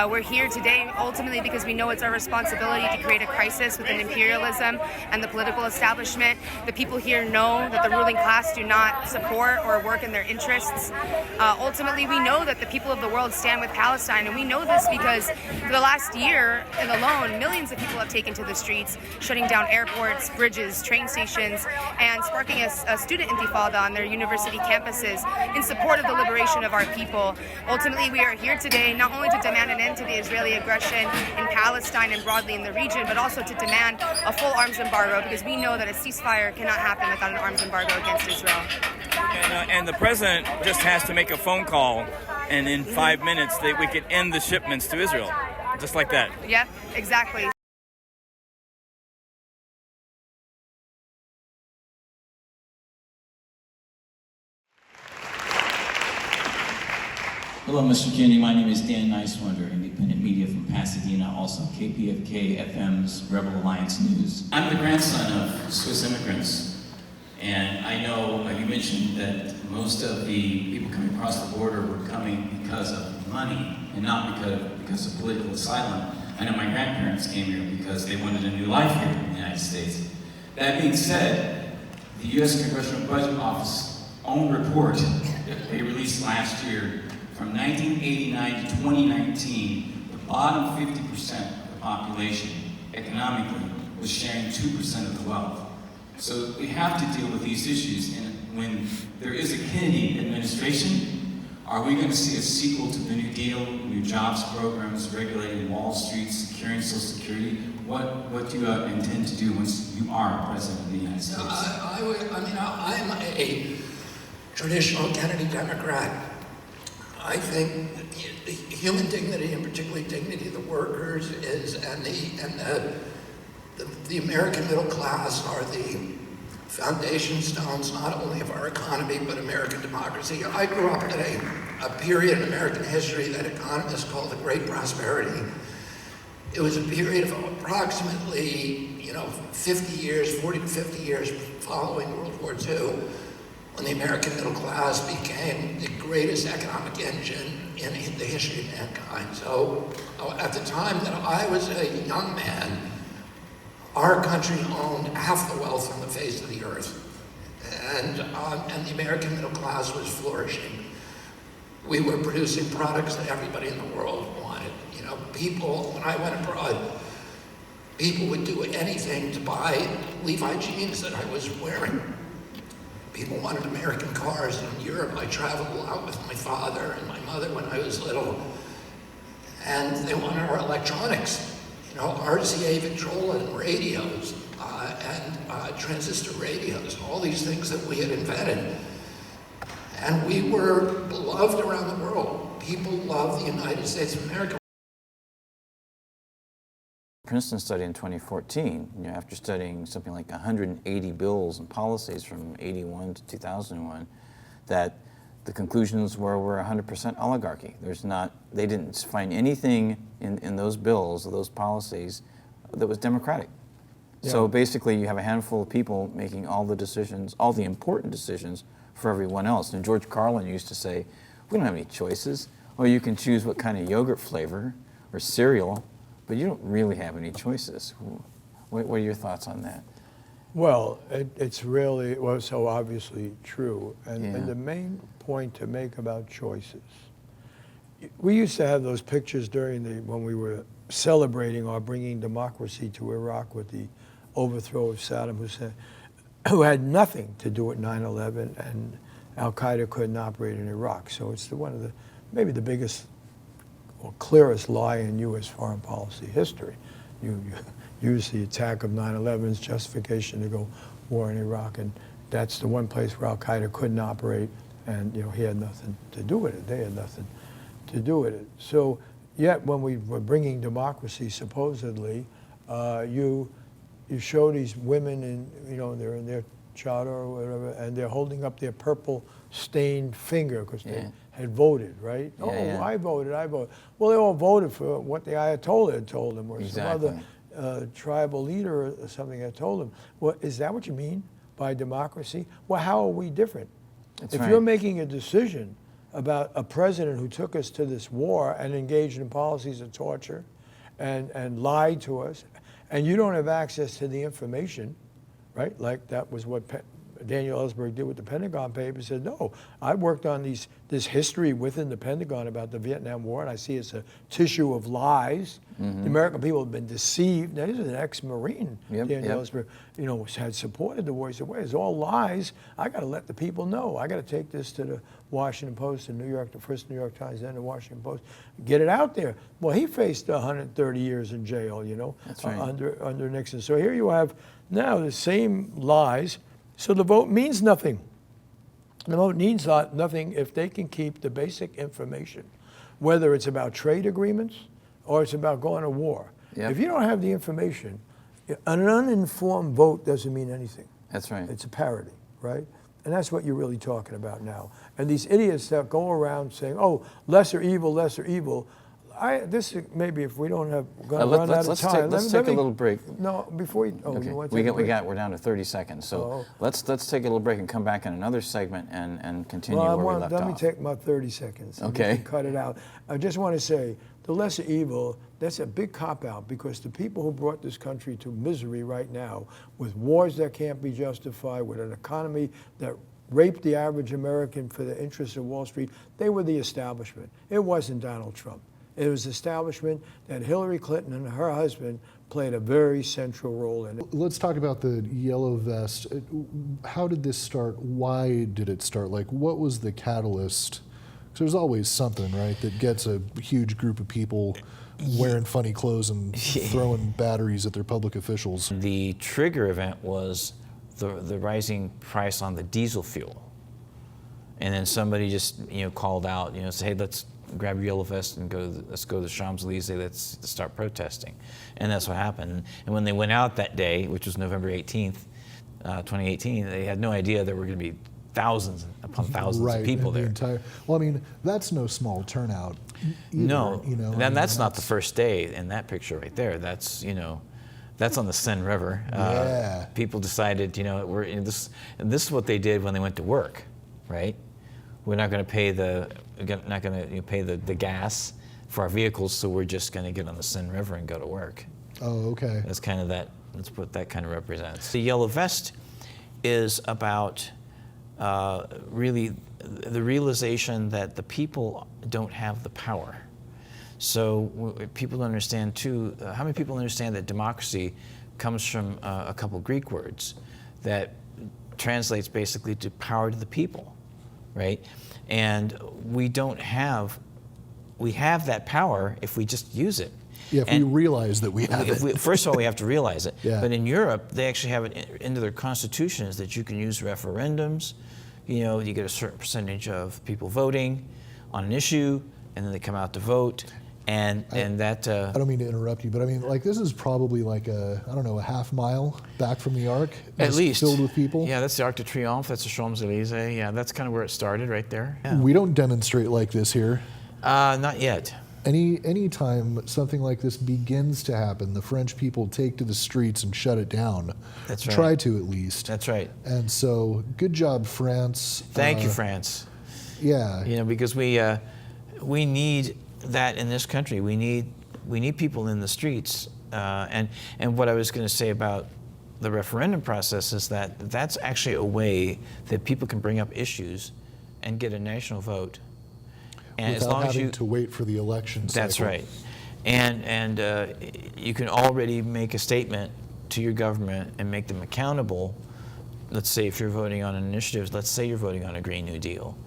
We're here today ultimately because we know it's our responsibility to create a crisis within imperialism and the political establishment. The people here know that the ruling class do not support or work in their interests. Ultimately, we know that the people of the world stand with Palestine, and we know this because for the last year alone, millions of people have taken to the streets, shutting down airports, bridges, train stations, and sparking a student intifada on their university campuses in support of the liberation of our people. Ultimately, we are here today not only to demand an end to the Israeli aggression in Palestine and broadly in the region, but also to demand a full arms embargo, because we know that a ceasefire cannot happen without an arms embargo against Israel. And the president just has to make a phone call, and in 5 minutes we could end the shipments to Israel, just like that. Yep, exactly. Hello, Mr. Kennedy. My name is Dan Niswander, independent media from Pasadena, also KPFK-FM's Rebel Alliance News. I'm the grandson of Swiss immigrants, and I know you mentioned that most of the people coming across the border were coming because of money and not because of political asylum. I know my grandparents came here because they wanted a new life here in the United States. That being said, the U.S. Congressional Budget Office's own report that they released last year, from 1989 to 2019, the bottom 50% of the population, economically, was sharing 2% of the wealth. So we have to deal with these issues, and when there is a Kennedy administration, are we going to see a sequel to the New Deal, new jobs programs, regulating Wall Street, securing Social Security? What do you intend to do once you are president of the United States? I'm a traditional Kennedy Democrat. I think human dignity, and particularly dignity of the workers, and the American middle class are the foundation stones not only of our economy but American democracy. I grew up in a a period in American history that economists call the Great Prosperity. It was a period of approximately, 50 years, 40 to 50 years following World War II, when the American middle class became the greatest economic engine in the history of mankind. So at the time that I was a young man, our country owned half the wealth on the face of the earth. And the American middle class was flourishing. We were producing products that everybody in the world wanted. People, when I went abroad, people would do anything to buy Levi jeans that I was wearing. People wanted American cars. In Europe, I traveled a lot with my father and my mother when I was little. And they wanted our electronics, RCA Victrola and radios, and transistor radios, all these things that we had invented. And we were beloved around the world. People loved the United States of America. Princeton study in 2014, after studying something like 180 bills and policies from 81 to 2001, that the conclusions were we're 100% oligarchy. They didn't find anything in those bills or those policies that was democratic. Yeah. So basically you have a handful of people making all the decisions, all the important decisions for everyone else. And George Carlin used to say, we don't have any choices. Or you can choose what kind of yogurt flavor or cereal, but you don't really have any choices. What are your thoughts on that? Well, it's really, so obviously true. And the main point to make about choices, we used to have those pictures when we were celebrating or bringing democracy to Iraq with the overthrow of Saddam Hussein, who had nothing to do with 9/11, and Al-Qaeda couldn't operate in Iraq. So it's maybe the biggest or clearest lie in U.S. foreign policy history. You use the attack of 9/11 as justification to go war in Iraq, and that's the one place where Al-Qaeda couldn't operate, and he had nothing to do with it. They had nothing to do with it. So yet when we were bringing democracy, supposedly, you show these women they're in their chador or whatever, and they're holding up their purple stained finger because they had voted, right? I voted. Well, they all voted for what the Ayatollah had told them, or some other tribal leader or something had told them. Well, is that what you mean by democracy? Well, how are we different? If you're making a decision about a president who took us to this war and engaged in policies of torture and lied to us, and you don't have access to the information, right? Like that was what Daniel Ellsberg did with the Pentagon Papers. Said, no, I worked on this history within the Pentagon about the Vietnam War, and I see it's a tissue of lies. Mm-hmm. The American people have been deceived. Now, this is an ex-Marine, Daniel Ellsberg, had supported the war. He said, well, it's all lies. I got to let the people know. I got to take this to the Washington Post, the first New York Times, then the Washington Post, get it out there. Well, he faced 130 years in jail, That's right. under Nixon. So here you have now the same lies. So the vote means nothing. The vote means nothing if they can keep the basic information, whether it's about trade agreements or it's about going to war. Yep. If you don't have the information, an uninformed vote doesn't mean anything. That's right. It's a parody, right? And that's what you're really talking about now. And these idiots that go around saying, oh, lesser evil, lesser evil. This maybe if we don't have run out of time. Let's take a little break. No, before you. Oh, okay. You want to take a break? We're down to 30 seconds. So let's take a little break and come back in another segment and continue where we left off. Let me take my 30 seconds. Okay. Cut it out. I just want to say the lesser evil. That's a big cop out because the people who brought this country to misery right now, with wars that can't be justified, with an economy that raped the average American for the interests of Wall Street, they were the establishment. It wasn't Donald Trump. It was establishment that Hillary Clinton and her husband played a very central role in it. Let's talk about the yellow vest. How did this start? Why did it start? Like, what was the catalyst? Because there's always something, right, that gets a huge group of people wearing funny clothes and throwing batteries at their public officials. The trigger event was the rising price on the diesel fuel. And then somebody just called out, say, hey, let's grab your yellow vest and let's go to the Champs-Elysees, let's start protesting. And that's what happened. And when they went out that day, which was November 18th, 2018, they had no idea there were going to be thousands upon thousands of people there. Well, I mean, that's no small turnout. Either, No, you know, then that's not the first day in that picture right there. That's that's on the Seine River. Yeah. People decided, this is what they did when they went to work, right? We're not going to pay the gas for our vehicles, so we're just going to get on the Seine River and go to work. Oh, okay. That's kind of that. That's what that kind of represents. The yellow vest is about really the realization that the people don't have the power. So people understand too. How many people understand that democracy comes from a couple Greek words that translates basically to power to the people, right? And we have that power if we just use it. Yeah, if we realize that we have it. First of all, we have to realize it. Yeah. But in Europe, they actually have it into their constitutions that you can use referendums. You get a certain percentage of people voting on an issue, and then they come out to vote. And that. I don't mean to interrupt you, but I mean, like, this is probably like a half mile back from the Arc. At least. Filled with people. Yeah, that's the Arc de Triomphe. That's the Champs-Élysées. Yeah, that's kind of where it started, right there. Yeah. We don't demonstrate like this here. Not yet. Any time something like this begins to happen, the French people take to the streets and shut it down. That's right. Try to, at least. That's right. And so, good job, France. Thank you, France. Yeah. Because we need that in this country. We need people in the streets. And what I was going to say about the referendum process is that that's actually a way that people can bring up issues and get a national vote. And without as long having as you to wait for the election cycle. That's right. And you can already make a statement to your government and make them accountable. Let's say if you're voting on an initiative, let's say you're voting on a Green New Deal,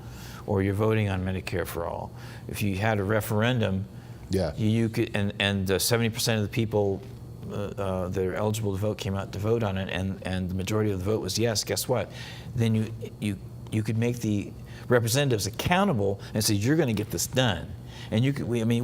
or you're voting on Medicare for All. If you had a referendum, you could, and 70% of the people that are eligible to vote came out to vote on it, and the majority of the vote was yes. Guess what? Then you could make the representatives accountable and say, you're going to get this done. And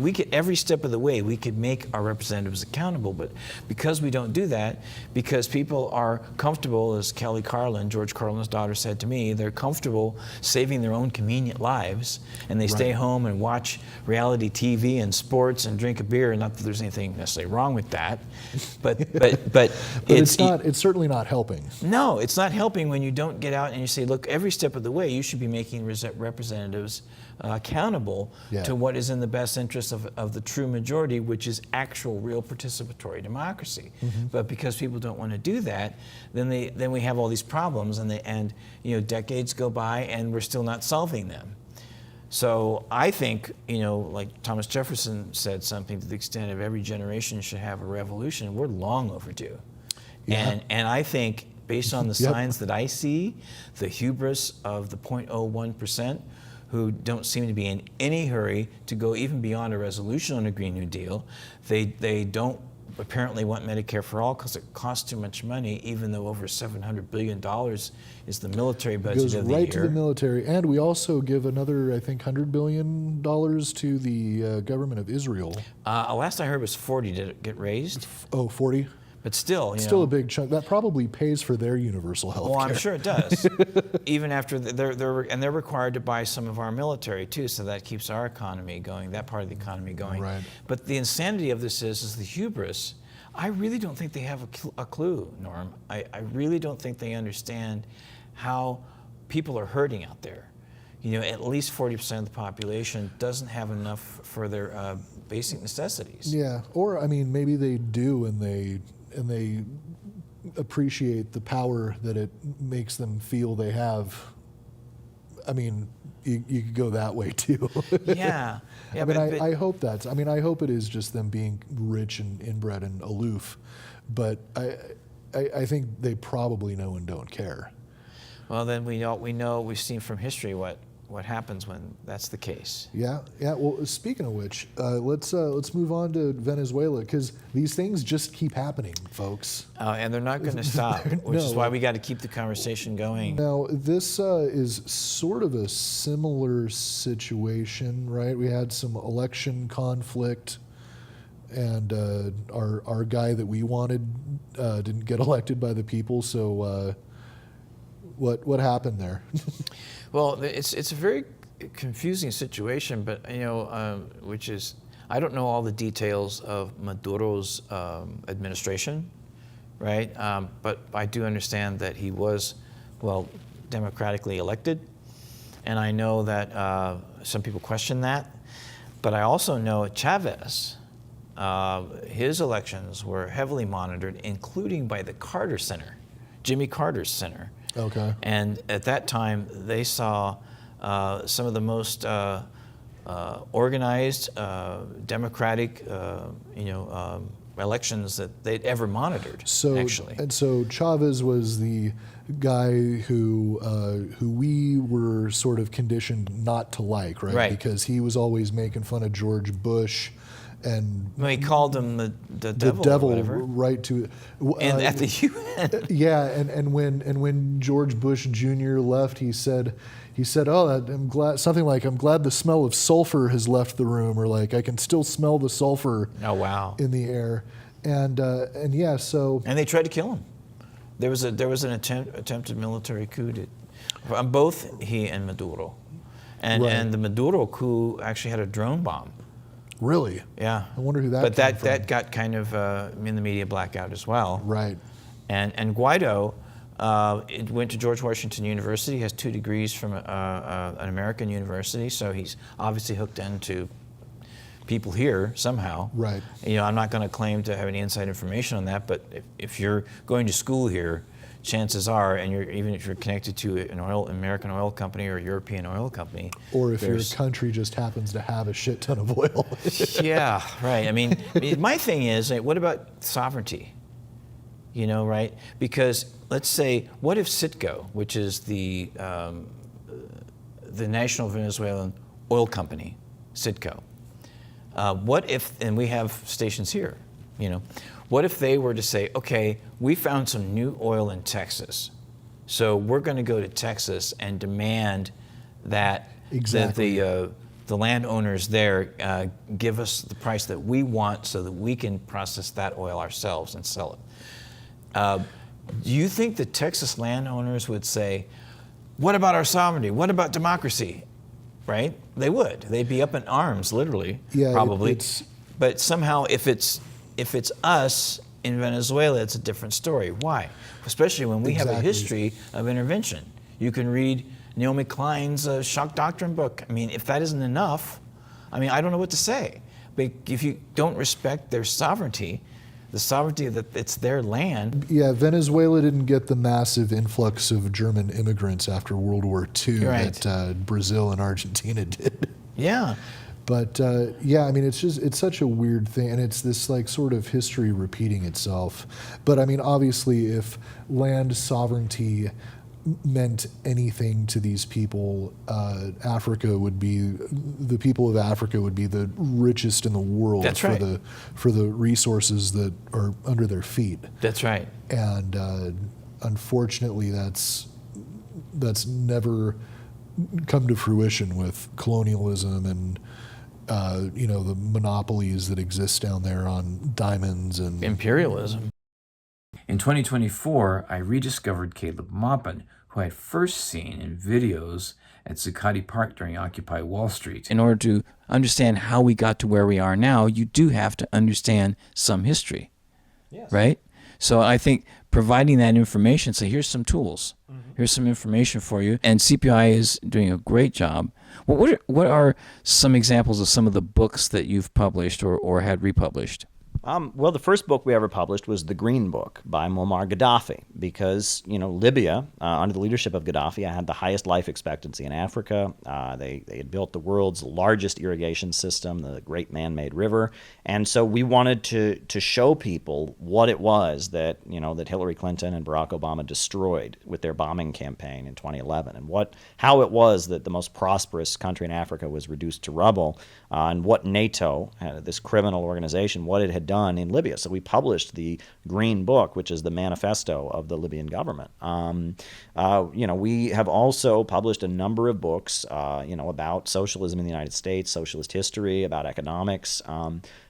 we could every step of the way we could make our representatives accountable, but because we don't do that, because people are comfortable, as Kelly Carlin, George Carlin's daughter, said to me, they're comfortable saving their own convenient lives, and they stay home and watch reality TV and sports and drink a beer. Not that there's anything necessarily wrong with that, but it's certainly not helping. No, it's not helping when you don't get out and you say, look, every step of the way you should be making representatives accountable to what is in the best interest of the true majority, which is actual, real participatory democracy. But because people don't want to do that, then we have all these problems, and decades go by and we're still not solving them. So I think, like Thomas Jefferson said something to the extent of every generation should have a revolution. We're long overdue. And I think, based on the signs that I see, the hubris of the 0.01%, who don't seem to be in any hurry to go even beyond a resolution on a Green New Deal. They don't apparently want Medicare for All because it costs too much money, even though over $700 billion is the military budget of the year. Goes right to the military. And we also give another, I think, $100 billion to the government of Israel. Last I heard was 40. Did it get raised? Oh, 40? But still, still a big chunk. That probably pays for their universal health care. Well, I'm sure it does. Even after they're required to buy some of our military too, so that keeps our economy going, that part of the economy going. Right. But the insanity of this is the hubris. I really don't think they have a clue, Norm. I really don't think they understand how people are hurting out there. At least 40% of the population doesn't have enough for their basic necessities. Yeah, or maybe they do, and they appreciate the power that it makes them feel they have. You could go that way too. Yeah. I hope that's. I hope it is just them being rich and inbred and aloof, but I think they probably know and don't care. Well, then we've seen from history what happens when that's the case. Yeah. Well, speaking of which, let's move on to Venezuela, because these things just keep happening, folks. And they're not going to stop, which is why we got to keep the conversation going. Now, this is sort of a similar situation, right? We had some election conflict, and our guy that we wanted didn't get elected by the people, so What happened there? Well, it's a very confusing situation, but which is, I don't know all the details of Maduro's administration, right? But I do understand that he was, democratically elected, and I know that some people question that. But I also know Chavez, his elections were heavily monitored, including by the Carter Center, Jimmy Carter's center. Okay. And at that time, they saw some of the most organized, democratic, elections that they'd ever monitored. Actually, and so Chavez was the guy who we were sort of conditioned not to like, right? Right. Because he was always making fun of George Bush, and he called him the devil or whatever. Right to and at the UN. Yeah, and when George Bush Jr. left, he said, "Oh, I'm glad," something like, "I'm glad the smell of sulfur has left the room," or like, "I can still smell the sulfur." Oh wow! In the air, and yeah, so. And they tried to kill him. There was an attempted military coup on both he and Maduro, and the Maduro coup actually had a drone bomb. Really? Yeah. I wonder who that. But came from. that got kind of in the media blackout as well. Right. And Guaido, it went to George Washington University. He has 2 degrees from an American university, so he's obviously hooked into people here somehow. Right. I'm not going to claim to have any inside information on that, but if you're going to school here, chances are, and even if you're connected to an American oil company or a European oil company, or if your country just happens to have a shit ton of oil. Yeah, right. I mean, my thing is, what about sovereignty? Right? Because let's say, what if Citgo, which is the National Venezuelan Oil Company, Citgo, what if, and we have stations here, what if they were to say, okay, we found some new oil in Texas, so we're going to go to Texas and demand that the landowners there give us the price that we want so that we can process that oil ourselves and sell it. Do you think the Texas landowners would say, what about our sovereignty? What about democracy? Right? They would. They'd be up in arms, literally, probably. But somehow, if it's us in Venezuela, it's a different story. Why? Especially when we have a history of intervention. You can read Naomi Klein's Shock Doctrine book. I mean, if that isn't enough, I don't know what to say. But if you don't respect their sovereignty, the sovereignty that it's their land. Yeah, Venezuela didn't get the massive influx of German immigrants after World War II that Brazil and Argentina did. Yeah. But it's such a weird thing, and it's this like sort of history repeating itself. But obviously, if land sovereignty meant anything to these people, the people of Africa would be the richest in the world. That's right. for the resources that are under their feet. That's right. And unfortunately, that's never come to fruition with colonialism and the monopolies that exist down there on diamonds and imperialism. In 2024, I rediscovered Caleb Maupin, who I had first seen in videos at Zuccotti Park during Occupy Wall Street. In order to understand how we got to where we are now, you do have to understand some history, right? So I think providing that information, so here's some tools, here's some information for you, and CPI is doing a great job. Well, what are some examples of some of the books that you've published or had republished? Well, the first book we ever published was The Green Book by Muammar Gaddafi, because, Libya, under the leadership of Gaddafi, had the highest life expectancy in Africa. They had built the world's largest irrigation system, the Great Man-Made River. And so we wanted to show people what it was that Hillary Clinton and Barack Obama destroyed with their bombing campaign in 2011, and how it was that the most prosperous country in Africa was reduced to rubble, and what NATO, this criminal organization, what it had done done in Libya. So we published the Green Book, which is the manifesto of the Libyan government. We have also published a number of books, about socialism in the United States, socialist history, about economics,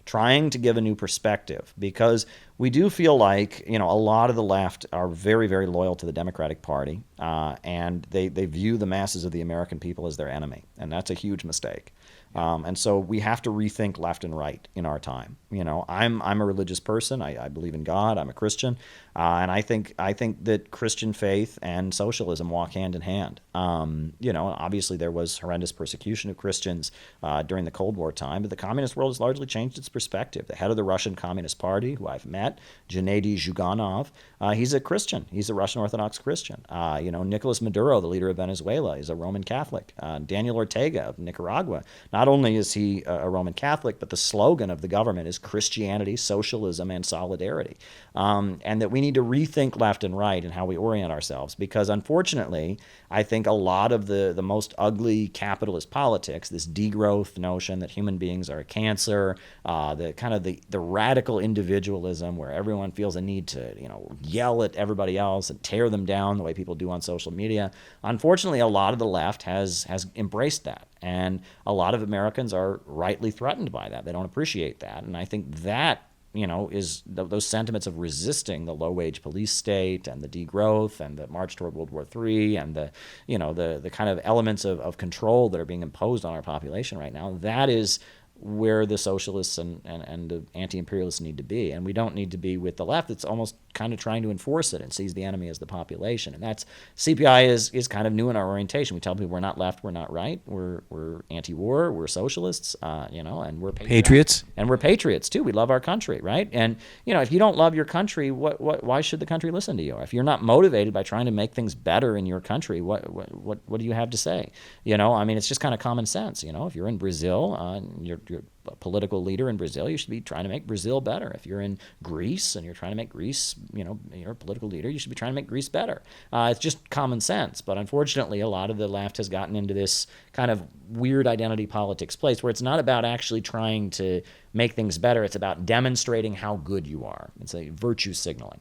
trying to give a new perspective, because we do feel like, a lot of the left are very, very loyal to the Democratic Party, and they view the masses of the American people as their enemy, and that's a huge mistake. And so we have to rethink left and right in our time. I'm a religious person. I believe in God. I'm a Christian, and I think that Christian faith and socialism walk hand in hand. Obviously there was horrendous persecution of Christians during the Cold War time, but the communist world has largely changed its perspective. The head of the Russian Communist Party, who I've met, Gennady Zyuganov, he's a Christian. He's a Russian Orthodox Christian. Nicolas Maduro, the leader of Venezuela, is a Roman Catholic. Daniel Ortega of Nicaragua, not only is he a Roman Catholic, but the slogan of the government is Christianity, socialism, and solidarity. And that we need to rethink left and right and how we orient ourselves, because unfortunately, I think a lot of the most ugly capitalist politics, this degrowth notion that human beings are a cancer, the radical individualism where everyone feels a need to yell at everybody else and tear them down the way people do on social media. Unfortunately, a lot of the left has embraced that. And a lot of Americans are rightly threatened by that. They don't appreciate that. And I think that, is those sentiments of resisting the low-wage police state and the degrowth and the march toward World War III and the kind of elements of control that are being imposed on our population right now. That is where the socialists and the anti-imperialists need to be. And we don't need to be with the left. It's almost kind of trying to enforce it and sees the enemy as the population. And that's, CPI is kind of new in our orientation. We tell people we're not left, we're not right, we're anti-war, we're socialists, and we're patriots. And we're patriots too. We love our country, right? And if you don't love your country, why should the country listen to you? If you're not motivated by trying to make things better in your country, what do you have to say? It's just kind of common sense. If you're in Brazil, you're a political leader in Brazil, you should be trying to make Brazil better. If you're in Greece and you're trying to make Greece, you're a political leader, you should be trying to make Greece better. It's just common sense. But unfortunately, a lot of the left has gotten into this kind of weird identity politics place where it's not about actually trying to make things better. It's about demonstrating how good you are. It's a virtue signaling.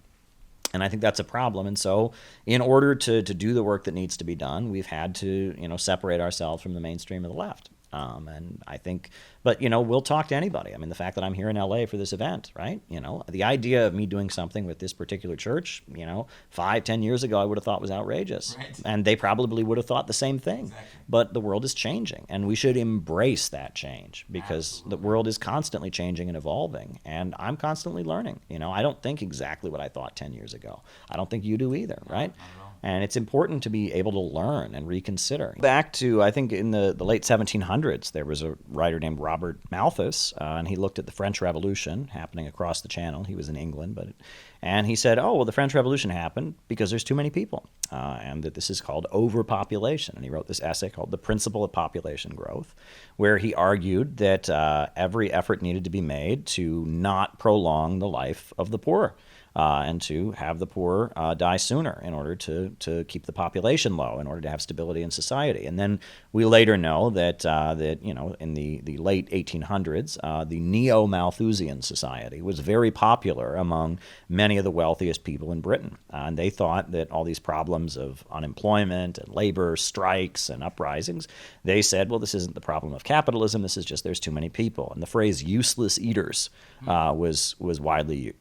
And I think that's a problem. And so in order to do the work that needs to be done, we've had to, separate ourselves from the mainstream of the left. And I think, but we'll talk to anybody. The fact that I'm here in LA for this event, right? The idea of me doing something with this particular church, 5-10 years ago, I would have thought was outrageous. Right. And they probably would have thought the same thing. Exactly. But the world is changing, and we should embrace that change, because the world is constantly changing and evolving, and I'm constantly learning. I don't think exactly what I thought 10 years ago. I don't think you do either, right? And it's important to be able to learn and reconsider. Back to, I think in the late 1700s, there was a writer named Robert Malthus, and he looked at the French Revolution happening across the Channel. He was in England, and he said, the French Revolution happened because there's too many people, and that this is called overpopulation. And he wrote this essay called The Principle of Population Growth, where he argued that every effort needed to be made to not prolong the life of the poor. And to have the poor die sooner in order to keep the population low, in order to have stability in society. And then we later know that in the late 1800s, the Neo-Malthusian Society was very popular among many of the wealthiest people in Britain. And they thought that all these problems of unemployment and labor strikes and uprisings, they said, well, this isn't the problem of capitalism. This is just there's too many people. And the phrase "useless eaters" was widely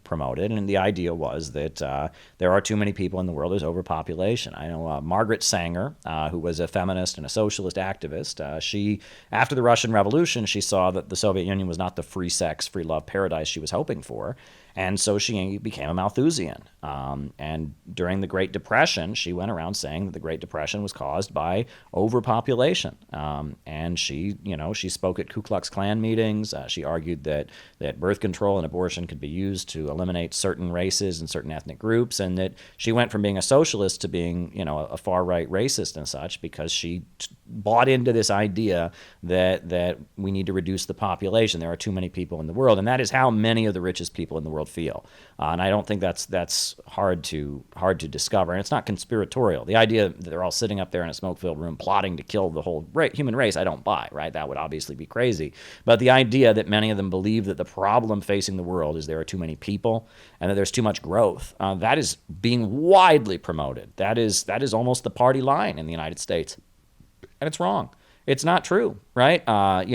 promoted. And the idea was that there are too many people in the world. There's overpopulation. I know Margaret Sanger, who was a feminist and a socialist activist, she, after the Russian Revolution, she saw that the Soviet Union was not the free sex, free love paradise she was hoping for. And so she became a Malthusian. And during the Great Depression, she went around saying that the Great Depression was caused by overpopulation. And she spoke at Ku Klux Klan meetings. She argued that birth control and abortion could be used to eliminate certain races and certain ethnic groups, and that she went from being a socialist to being, a far-right racist and such because she bought into this idea that we need to reduce the population. There are too many people in the world, and that is how many of the richest people in the world feel. And I don't think that's hard to discover, and it's not conspiratorial. The idea that they're all sitting up there in a smoke-filled room plotting to kill the whole human race, I don't buy, right? That would obviously be crazy. But the idea that many of them believe that the problem facing the world is there are too many people and that there's too much growth, that is being widely promoted. That is almost the party line in the United States. And it's wrong. It's not true, right? The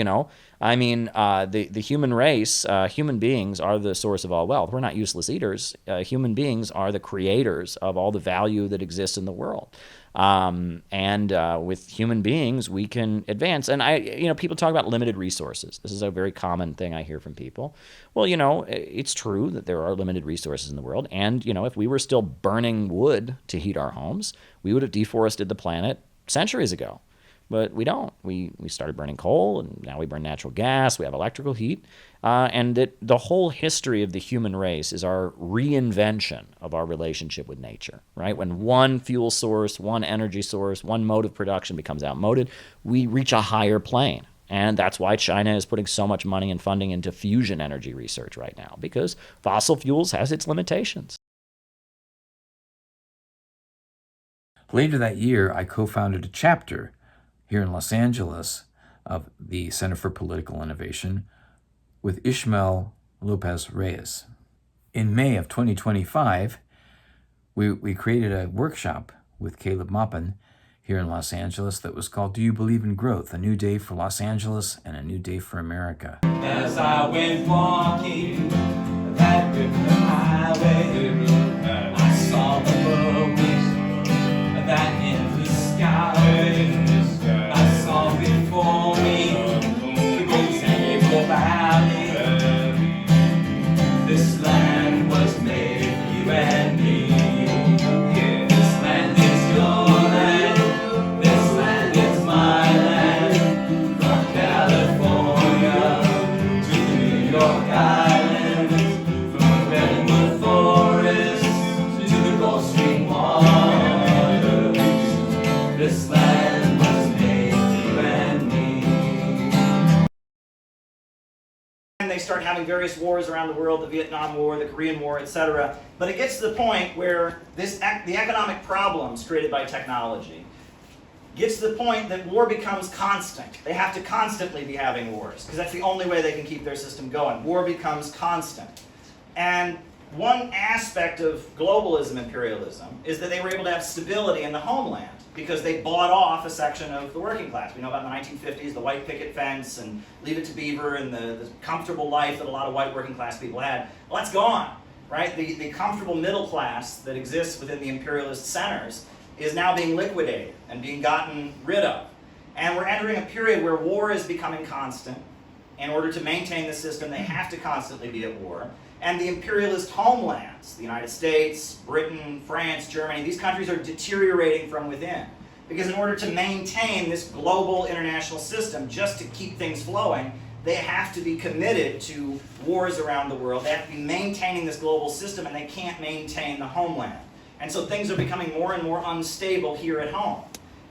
human race, human beings are the source of all wealth. We're not useless eaters. Human beings are the creators of all the value that exists in the world. With human beings, we can advance. And people talk about limited resources. This is a very common thing I hear from people. Well, it's true that there are limited resources in the world. And, if we were still burning wood to heat our homes, we would have deforested the planet centuries ago. But we don't. We started burning coal, and now we burn natural gas. We have electrical heat. And that the whole history of the human race is our reinvention of our relationship with nature, right? When one fuel source, one energy source, one mode of production becomes outmoded, we reach a higher plane. And that's why China is putting so much money and funding into fusion energy research right now, because fossil fuels has its limitations. Later that year, I co-founded a chapter here in Los Angeles of the Center for Political Innovation with Ishmael Lopez Reyes. In May of 2025, we created a workshop with Caleb Maupin here in Los Angeles that was called Do You Believe in Growth? A New Day for Los Angeles and a New Day for America. As I went walking that river highway, I saw the bubbles that in the sky. I saw before me the great San Diego Valley. This land was made for you and me. This land is your land. This land is my land. From California to the New York Islands, from the redwood forest to the Gulf Stream waters. This land was made for you and me. And they start having various wars around the world, the Vietnam War, the Korean War, etc. But it gets to the point where the economic problems created by technology gets to the point that war becomes constant. They have to constantly be having wars, because that's the only way they can keep their system going. War becomes constant. And one aspect of globalism imperialism is that they were able to have stability in the homeland because they bought off a section of the working class. We know about in the 1950s, the white picket fence and Leave It to Beaver and the comfortable life that a lot of white working class people had. Well, that's gone, right? The comfortable middle class that exists within the imperialist centers is now being liquidated and being gotten rid of. And we're entering a period where war is becoming constant. In order to maintain the system, they have to constantly be at war. And the imperialist homelands, the United States, Britain, France, Germany, these countries are deteriorating from within. Because in order to maintain this global international system, just to keep things flowing, they have to be committed to wars around the world. They have to be maintaining this global system, and they can't maintain the homeland. And so things are becoming more and more unstable here at home.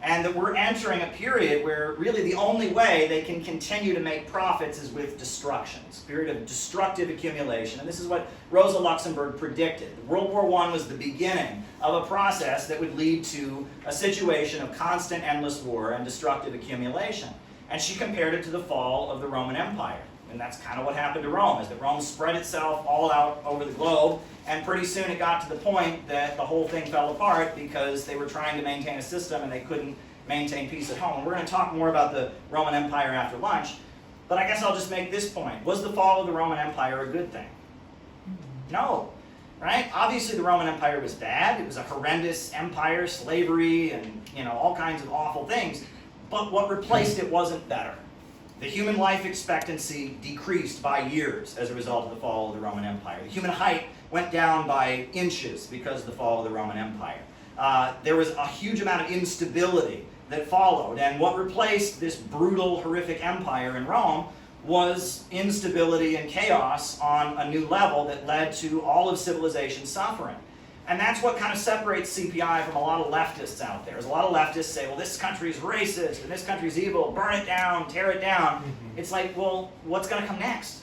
And that we're entering a period where really the only way they can continue to make profits is with destructions, a period of destructive accumulation. And this is what Rosa Luxemburg predicted. World War I was the beginning of a process that would lead to a situation of constant endless war and destructive accumulation. And she compared it to the fall of the Roman Empire. And that's kind of what happened to Rome, is that Rome spread itself all out over the globe, and pretty soon it got to the point that the whole thing fell apart because they were trying to maintain a system and they couldn't maintain peace at home. And we're going to talk more about the Roman Empire after lunch, but I guess I'll just make this point. Was the fall of the Roman Empire a good thing? No, right? Obviously the Roman Empire was bad. It was a horrendous empire, slavery, and all kinds of awful things, but what replaced it wasn't better. The human life expectancy decreased by years as a result of the fall of the Roman Empire. The human height went down by inches because of the fall of the Roman Empire. There was a huge amount of instability that followed, and what replaced this brutal, horrific empire in Rome was instability and chaos on a new level that led to all of civilization suffering. And that's what kind of separates CPI from a lot of leftists out there. There's a lot of leftists say, well, this country's racist, and this country's evil, burn it down, tear it down. It's like, well, what's going to come next?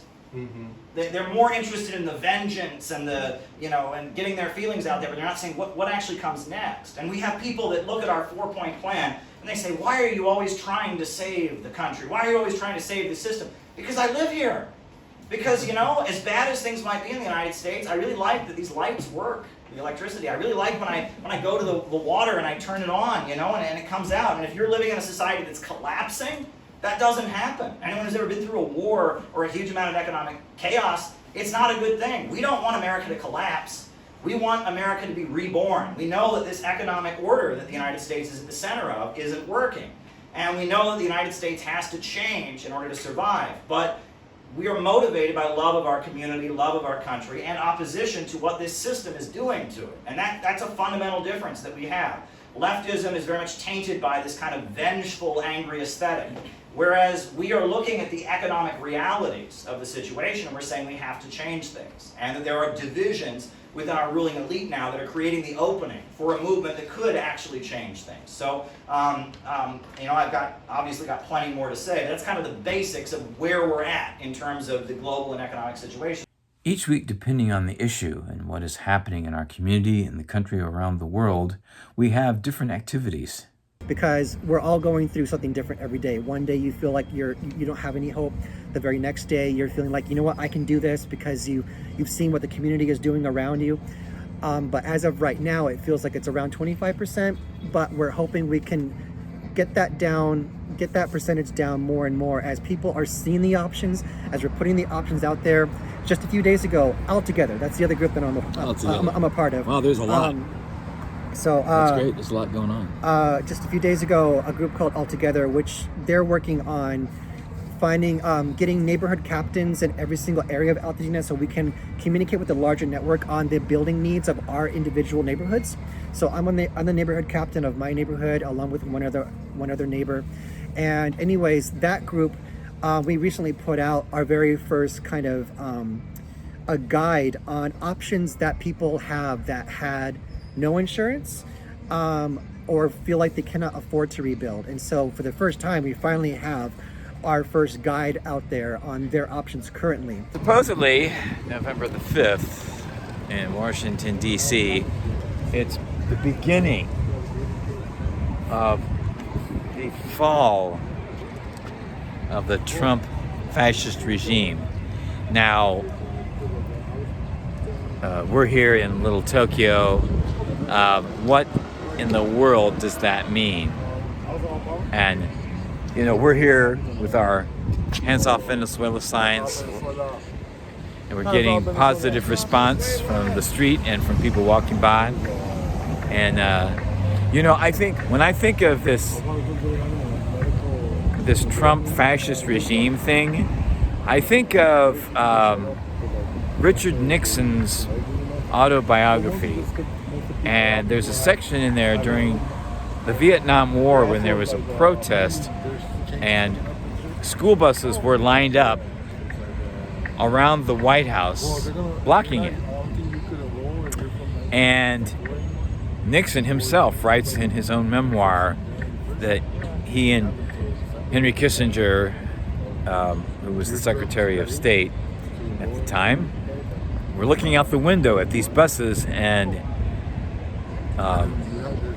They're more interested in the vengeance and the, and getting their feelings out there, but they're not saying what actually comes next. And we have people that look at our 4-point plan and they say, why are you always trying to save the country? Why are you always trying to save the system? Because I live here. Because, as bad as things might be in the United States, I really like that these lights work, the electricity. I really like when I go to the water and I turn it on, and it comes out. And if you're living in a society that's collapsing, that doesn't happen. Anyone who's ever been through a war or a huge amount of economic chaos, it's not a good thing. We don't want America to collapse. We want America to be reborn. We know that this economic order that the United States is at the center of isn't working. And we know that the United States has to change in order to survive. But we are motivated by love of our community, love of our country, and opposition to what this system is doing to it. And that's a fundamental difference that we have. Leftism is very much tainted by this kind of vengeful, angry aesthetic. Whereas we are looking at the economic realities of the situation and we're saying we have to change things. And that there are divisions within our ruling elite now that are creating the opening for a movement that could actually change things. So, I've obviously got plenty more to say, but that's kind of the basics of where we're at in terms of the global and economic situation. Each week, depending on the issue and what is happening in our community and the country around the world, we have different activities. Because we're all going through something different every day. One day you feel like you don't have any hope. The very next day you're feeling like, I can do this because you've seen what the community is doing around you. But as of right now, it feels like it's around 25%, but we're hoping we can get that percentage down more and more as people are seeing the options, as we're putting the options out there. Just a few days ago, Altogether, that's the other group that I'm a part of. Wow, there's a lot. So that's great. There's a lot going on. Just a few days ago, a group called Altogether, which they're working on finding, getting neighborhood captains in every single area of Altadena so we can communicate with the larger network on the building needs of our individual neighborhoods. So I'm the neighborhood captain of my neighborhood along with one other neighbor. And anyways, that group, we recently put out our very first kind of a guide on options that people have that had no insurance or feel like they cannot afford to rebuild. And so for the first time, we finally have our first guide out there on their options currently. Supposedly, November the 5th in Washington, D.C., it's the beginning of the fall of the Trump fascist regime. Now, we're here in Little Tokyo. What in the world does that mean? And, we're here with our Hands Off Venezuela signs, and we're getting positive response from the street and from people walking by. And, I think, when I think of this Trump fascist regime thing, I think of Richard Nixon's autobiography. And there's a section in there during the Vietnam War when there was a protest and school buses were lined up around the White House, blocking it. And Nixon himself writes in his own memoir that he and Henry Kissinger, who was the Secretary of State at the time, were looking out the window at these buses, and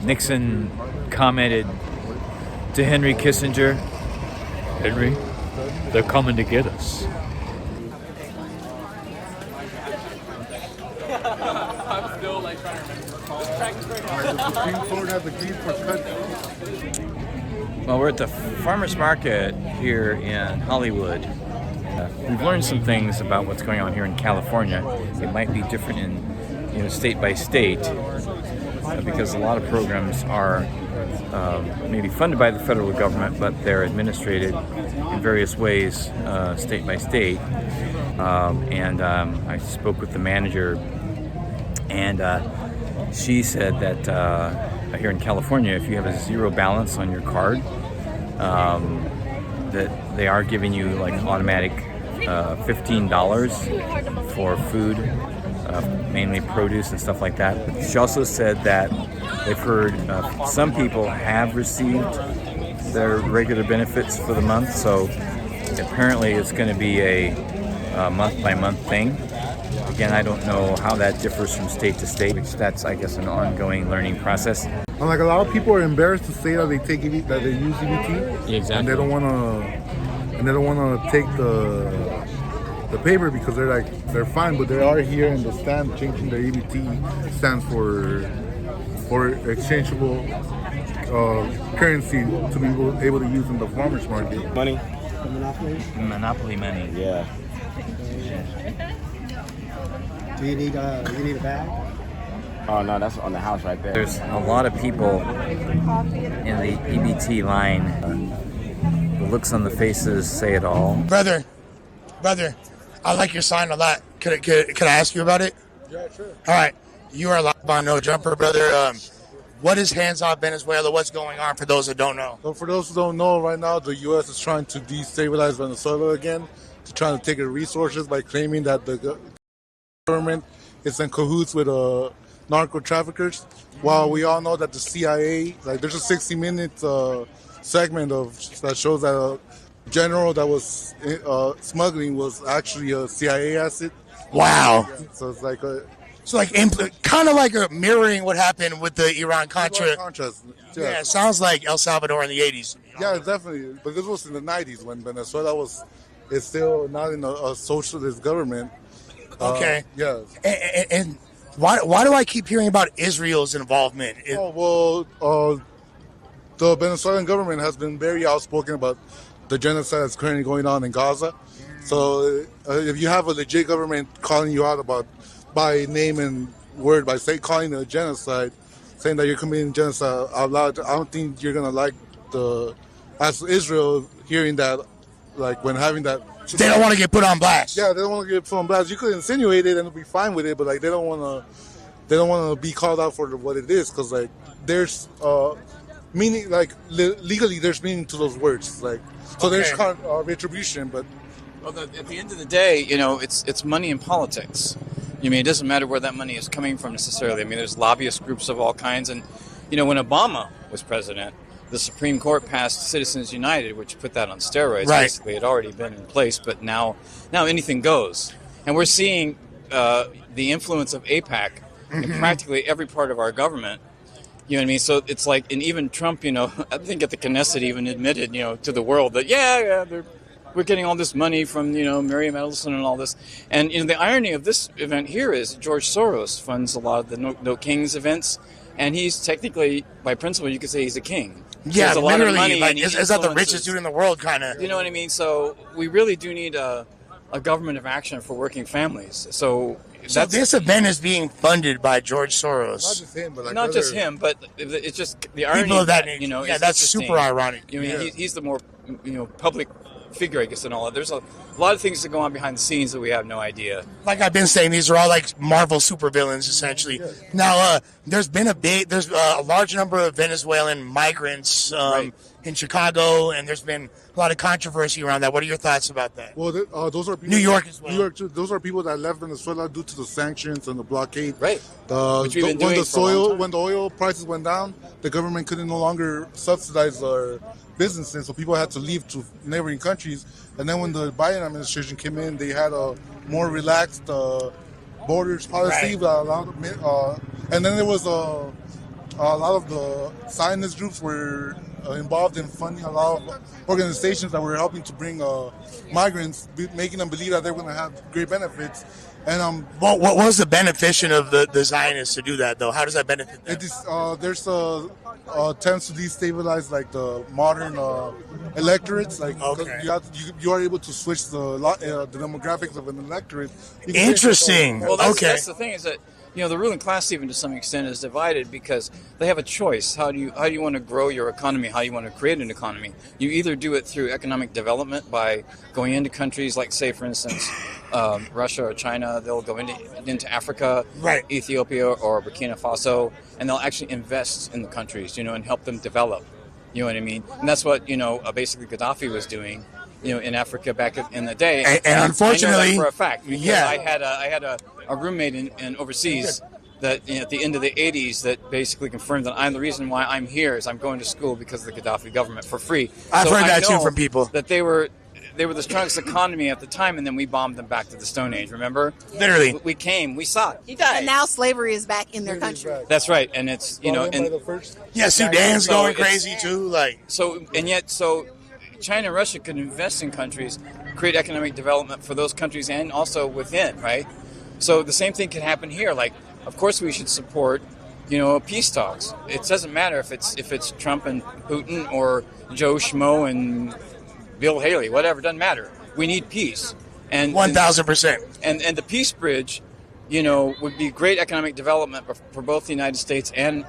Nixon commented to Henry Kissinger, "Henry, they're coming to get us." I'm still trying to remember. Well, we're at the farmers market here in Hollywood. We've learned some things about what's going on here in California. It might be different in state by state because a lot of programs are maybe funded by the federal government, but they're administrated in various ways state by state. I spoke with the manager, and she said that here in California, if you have a zero balance on your card, that they are giving you like automatic $15 for food, mainly produce and stuff like that. But she also said that they've heard some people have received their regular benefits for the month, so apparently it's going to be a month-by-month thing. Again, I don't know how that differs from state to state, which that's, I guess, an ongoing learning process. And like a lot of people are embarrassed to say that they take that they use EBT, exactly, and they don't want to take the paper because they're fine, but they are here in the stand changing the EBT stands for exchangeable currency to be able to use in the farmers market. Money. Monopoly money. Yeah. Do you need a bag? Oh no, that's on the house right there. There's a lot of people in the EBT line. The looks on the faces say it all. Brother, I like your sign a lot. Could I ask you about it? Yeah, sure. All right. You are live on No Jumper, brother. What is Hands Off Venezuela? What's going on for those that don't know? So for those who don't know, right now the U.S. is trying to destabilize Venezuela again, to try to take its resources by claiming that the government is in cahoots with narco traffickers. While we all know that the CIA, like there's a 60-minute segment that shows that a general that was smuggling was actually a CIA asset. Wow. Yeah, so it's like kind of like mirroring what happened with the Iran-Contra. Yeah, it sounds like El Salvador in the 80s. Yeah, definitely. But this was in the 90s when Venezuela is still not in a socialist government. Okay. Yeah. And why do I keep hearing about Israel's involvement? The Venezuelan government has been very outspoken about the genocide that's currently going on in Gaza. So if you have a legit government calling you out by name and word, by calling it a genocide, saying that you're committing genocide out loud, I don't think you're gonna like as Israel hearing that, like when having that. They don't want to get put on blast. Yeah, they don't want to get put on blast. You could insinuate it and be fine with it, but like they don't want to be called out for what it is, because like there's meaning, like legally there's meaning to those words, like so Okay. there's retribution, but. Well, at the end of the day, it's money in politics. I mean, it doesn't matter where that money is coming from necessarily. I mean, there's lobbyist groups of all kinds. And, when Obama was president, the Supreme Court passed Citizens United, which put that on steroids. Right. Basically, it had already been in place, but now anything goes. And we're seeing the influence of AIPAC in practically every part of our government. You know what I mean? So it's like, and even Trump, I think at the Knesset even admitted, to the world that, we're getting all this money from, Miriam Edelson and all this. And, the irony of this event here is George Soros funds a lot of the No Kings events. And he's technically, by principle, you could say he's a king. Yeah, a lot of literally. money, Like, and he is that the influences- richest dude in the world, kind of? You know what I mean? So we really do need a government of action for working families. So this event is being funded by George Soros. Not just him, but like not just him, but it's just the irony people of that that, nature. is That's interesting. super ironic. I mean, Yeah. he's the more, public figure, I guess, and all that. There's a lot of things that go on behind the scenes that we have no idea. Like I've been saying, these are all like Marvel supervillains, essentially. Now, there's a large number of Venezuelan migrants in Chicago, and there's been a lot of controversy around that. What are your thoughts about that? Well, those are people, New York as well. New York too. Those are people that left Venezuela due to the sanctions and the blockade. Right. Which we've been When doing for a long time. when the oil prices went down, the government couldn't no longer subsidize our businesses, so people had to leave to neighboring countries. And then when the Biden administration came in, they had a more relaxed borders policy. Right. And then there was a lot of the Zionist groups were involved in funding a lot of organizations that were helping to bring migrants, making them believe that they're going to have great benefits. And what was the benefiction of the Zionists to do that, though? How does that benefit them? There's tends to destabilize like the modern electorates. Like you are able to switch the demographics of an electorate. Interesting. Well, that's the thing is that the ruling class even to some extent is divided because they have a choice. How do you want to grow your economy? How do you want to create an economy? You either do it through economic development by going into countries like, say, for instance, Russia or China. They'll go into Africa, right. Ethiopia or Burkina Faso, and they'll actually invest in the countries, and help them develop. You know what I mean? And that's what basically Gaddafi was doing. in Africa back in the day. And unfortunately, I know that for a fact, because yeah. I had a roommate in overseas that at the end of the 80s that basically confirmed that I'm the reason why I'm here is I'm going to school because of the Gaddafi government for free. I've heard that too know from people. That they were the strongest economy at the time, and then we bombed them back to the Stone Age, remember? Literally. We came, we saw it. And now slavery is back in their country. That's right, and it's, Yeah, Sudan's going crazy too. So China and Russia could invest in countries, create economic development for those countries and also within, right? So the same thing can happen here. Like, of course we should support, peace talks. It doesn't matter if it's Trump and Putin or Joe Schmo and Bill Haley, whatever, doesn't matter. We need peace. And 1,000%. And the peace bridge, would be great economic development for both the United States and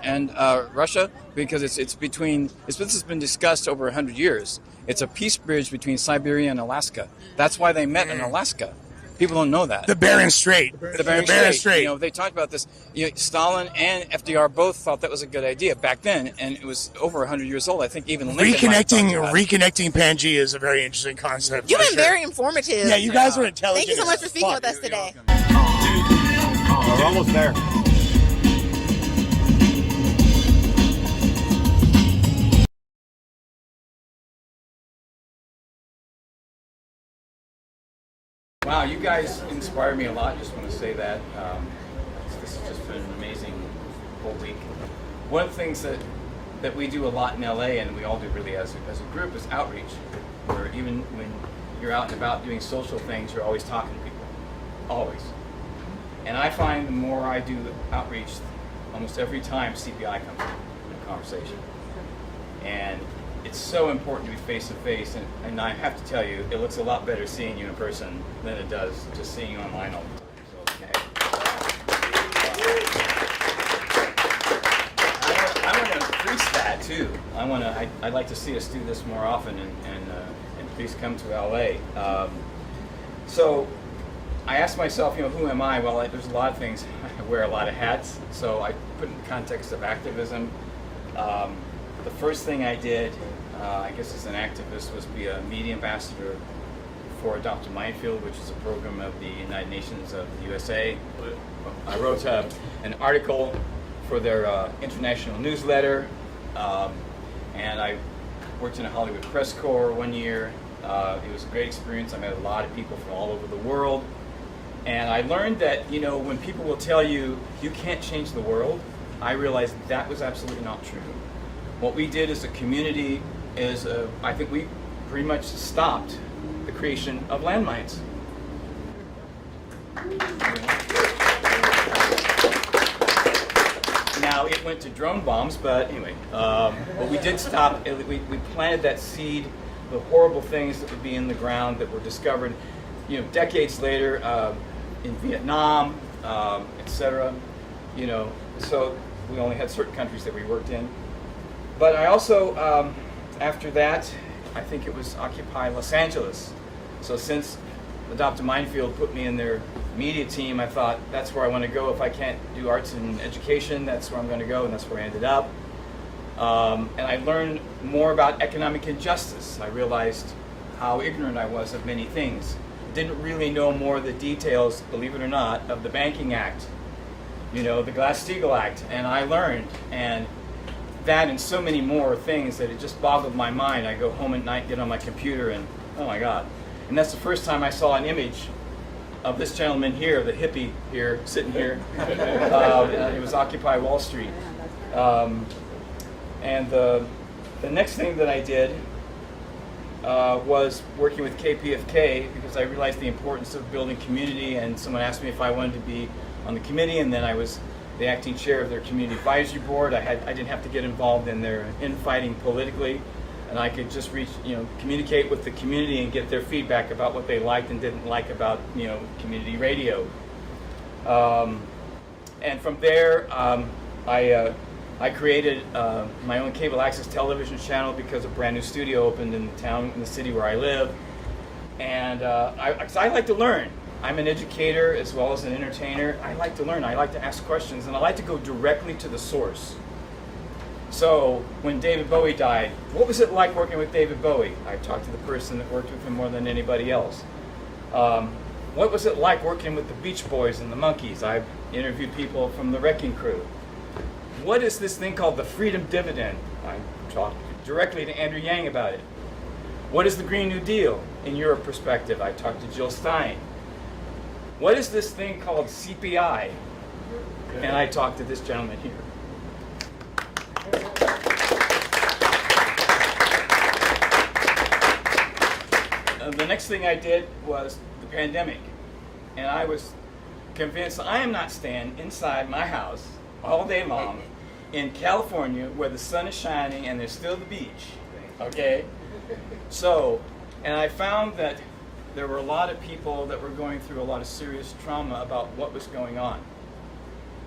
Russia, because this has been discussed over 100 years. It's a peace bridge between Siberia and Alaska. That's why they met in Alaska. People don't know that. The Bering Strait. The Bering Strait. They talked about this. Stalin and FDR both thought that was a good idea back then, and it was over 100 years old. I think even Lincoln reconnecting Pangea is a very interesting concept. You've been very informative. Yeah, you guys were intelligent. Thank you so much for speaking with us today. We're almost there. Wow, you guys inspire me a lot. Just want to say that. This has just been an amazing whole week. One of the things that we do a lot in LA, and we all do really as a group, is outreach. Where even when you're out and about doing social things, you're always talking to people. Always. And I find the more I do outreach, almost every time CPI comes in a conversation. And it's so important to be face to face, and I have to tell you, it looks a lot better seeing you in person than it does just seeing you online all the time. So, okay. I want to increase that too. I'd like to see us do this more often, and please come to LA. So I asked myself, who am I? Well, there's a lot of things. I wear a lot of hats, so I put in the context of activism. The first thing I did, I guess as an activist, was be a media ambassador for Adopt-A-Minefield, which is a program of the United Nations of the USA. I wrote an article for their international newsletter, and I worked in a Hollywood press corps 1 year. It was a great experience. I met a lot of people from all over the world. And I learned that, when people will tell you, you can't change the world, I realized that was absolutely not true. What we did as a community is, I think we pretty much stopped the creation of landmines. Now, it went to drone bombs, but anyway, but we did stop, we planted that seed, the horrible things that would be in the ground that were discovered, decades later, in Vietnam, etc. So we only had certain countries that we worked in. But I also, after that, I think it was Occupy Los Angeles. So since Adopt-A-Minefield put me in their media team, I thought that's where I want to go. If I can't do arts and education, that's where I'm going to go, and that's where I ended up. And I learned more about economic injustice. I realized how ignorant I was of many things. Didn't really know more of the details, believe it or not, of the Banking Act, the Glass-Steagall Act, and I learned, and that and so many more things that it just boggled my mind. I go home at night, get on my computer, and oh my God. And that's the first time I saw an image of this gentleman here, the hippie here, sitting here. It was Occupy Wall Street. And the next thing that I did was working with KPFK, because I realized the importance of building community, and someone asked me if I wanted to be on the committee, and then I was the acting chair of their community advisory board. I didn't have to get involved in their infighting politically, and I could just communicate with the community and get their feedback about what they liked and didn't like about community radio. And from there, I created my own cable access television channel because a brand new studio opened in the city where I live. And I like to learn. I'm an educator as well as an entertainer. I like to learn. I like to ask questions, and I like to go directly to the source. So when David Bowie died, what was it like working with David Bowie? I talked to the person that worked with him more than anybody else. What was it like working with the Beach Boys and the Monkees? I've interviewed people from the Wrecking Crew. What is this thing called the freedom dividend? I talked directly to Andrew Yang about it. What is the Green New Deal in your perspective? I talked to Jill Stein. What is this thing called CPI? And I talked to this gentleman here. The next thing I did was the pandemic. And I was convinced I am not staying inside my house all day long in California where the sun is shining and there's still the beach, okay? So, and I found that there were a lot of people that were going through a lot of serious trauma about what was going on.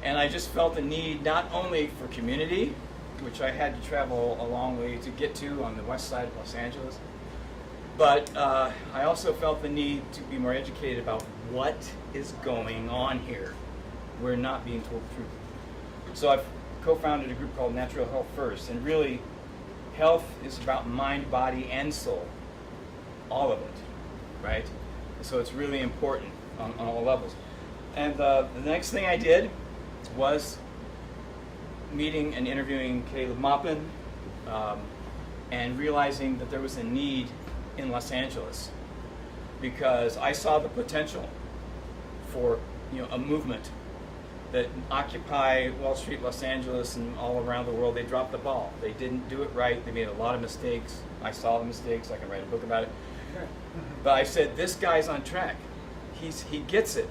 And I just felt the need not only for community, which I had to travel a long way to get to on the west side of Los Angeles, but I also felt the need to be more educated about what is going on here. We're not being told the truth. So I've co-founded a group called Natural Health First, and really, health is about mind, body, and soul. All of it, right? So it's really important on all levels. And the next thing I did was meeting and interviewing Caleb Maupin and realizing that there was a need in Los Angeles because I saw the potential for a movement that Occupy Wall Street, Los Angeles, and all around the world. They dropped the ball. They didn't do it right. They made a lot of mistakes. I saw the mistakes. I can write a book about it. But I said, this guy's on track. He gets it.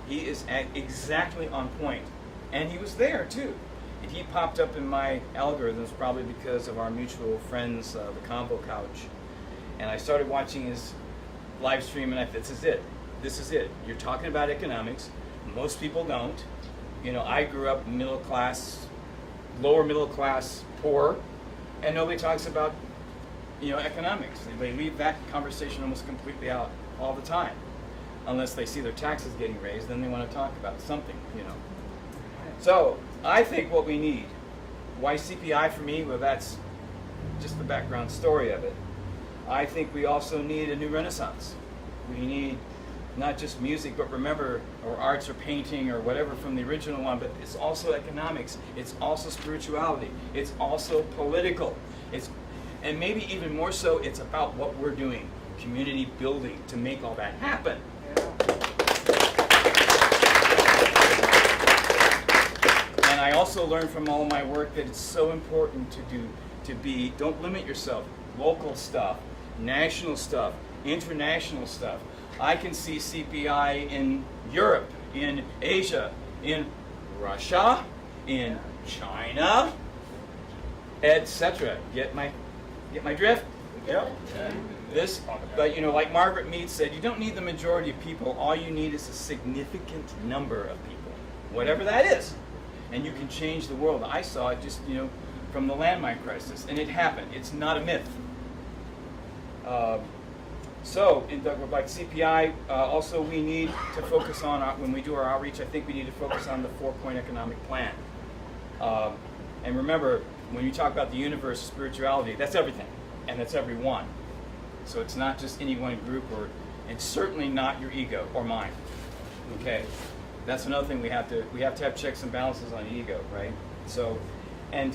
He is exactly on point. And he was there, too. And he popped up in my algorithms probably because of our mutual friends, the Combo Couch. And I started watching his live stream, and I thought, this is it. This is it. You're talking about economics. Most people don't. I grew up middle class, lower middle class, poor, and nobody talks about, economics. They leave that conversation almost completely out all the time. Unless they see their taxes getting raised, then they want to talk about something, So, I think what we need, why CPI for me? Well, that's just the background story of it. I think we also need a new renaissance. We need not just music, but remember, or arts or painting or whatever from the original one, but it's also economics, it's also spirituality, it's also political, and maybe even more so, it's about what we're doing, community building, to make all that happen. And I also learned from all my work that it's so important don't limit yourself, local stuff, national stuff, international stuff. I can see CPI in Europe, in Asia, in Russia, in China, etc. Get my drift? Yep. But like Margaret Mead said, you don't need the majority of people. All you need is a significant number of people, whatever that is, and you can change the world. I saw it just from the landmine crisis, and it happened. It's not a myth. So, like CPI, also we need to focus on, when we do our outreach, I think we need to focus on the 4-point economic plan. And remember, when you talk about the universe, spirituality, that's everything, and that's everyone. So it's not just any one group, and certainly not your ego or mine. Okay, that's another thing we have to have checks and balances on ego, right? So, and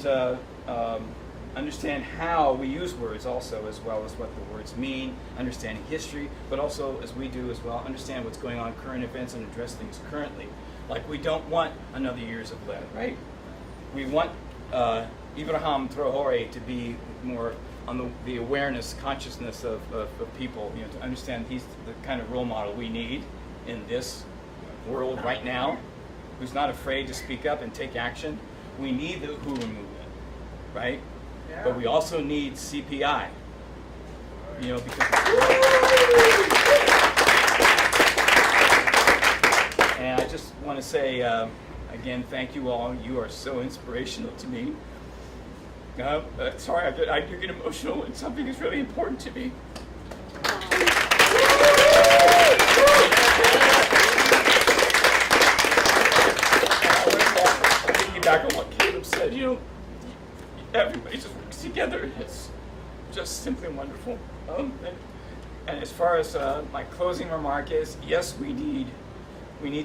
understand how we use words also, as well as what the words mean, understanding history, but also, as we do as well, understand what's going on, current events, and address things currently. Like, we don't want another years of lead, right? We want Ibrahim Traore to be more on the awareness, consciousness of people, to understand he's the kind of role model we need in this world right now, who's not afraid to speak up and take action. We need the Uhuru movement, right? Yeah. But we also need CPI, because... And I just want to say, again, thank you all. You are so inspirational to me. Sorry, I do get emotional when something is really important to me. Piggyback on what Caleb said, everybody just works together. It's just simply wonderful. And as far as my closing remark is, yes, we need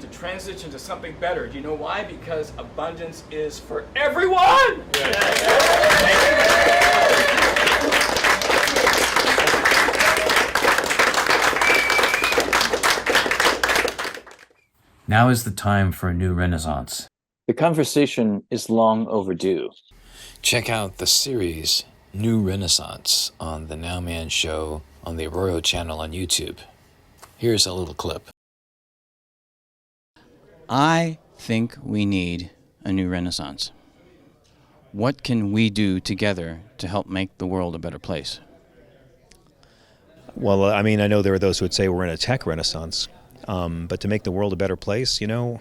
to transition to something better. Do you know why? Because abundance is for everyone! Now is the time for a new renaissance. The conversation is long overdue. Check out the series New Renaissance on The Nowman Show on the Arroyo Channel on YouTube. Here's a little clip. I think we need a new renaissance. What can we do together to help make the world a better place? Well, I mean, I know there are those who would say we're in a tech renaissance, but to make the world a better place, you know,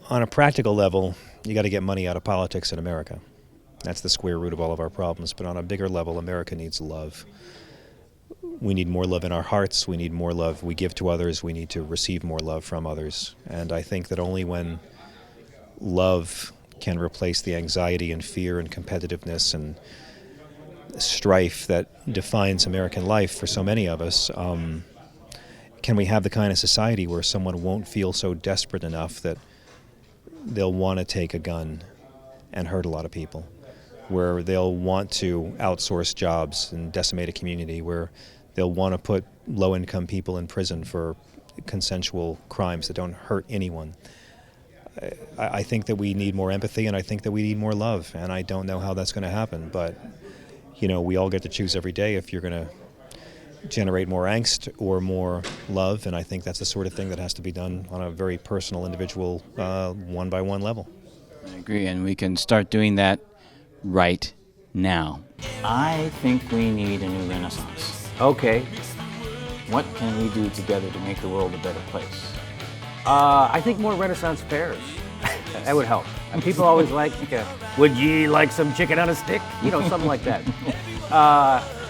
on a practical level, you got to get money out of politics in America. That's the square root of all of our problems. But on a bigger level, America needs love. We need more love in our hearts. We need more love we give to others. We need to receive more love from others. And I think that only when love can replace the anxiety and fear and competitiveness and strife that defines American life for so many of us, can we have the kind of society where someone won't feel so desperate enough that they'll want to take a gun and hurt a lot of people, where they'll want to outsource jobs and decimate a community, where they'll want to put low-income people in prison for consensual crimes that don't hurt anyone. I think that we need more empathy, and I think that we need more love, and I don't know how that's going to happen, but you know, we all get to choose every day if you're going to generate more angst or more love, and I think that's the sort of thing that has to be done on a very personal, individual, one-by-one level. I agree, and we can start doing that right now. I think we need a new renaissance. Okay. What can we do together to make the world a better place? I think more Renaissance fairs. That would help. And people always like, would ye like some chicken on a stick? You know, something like that.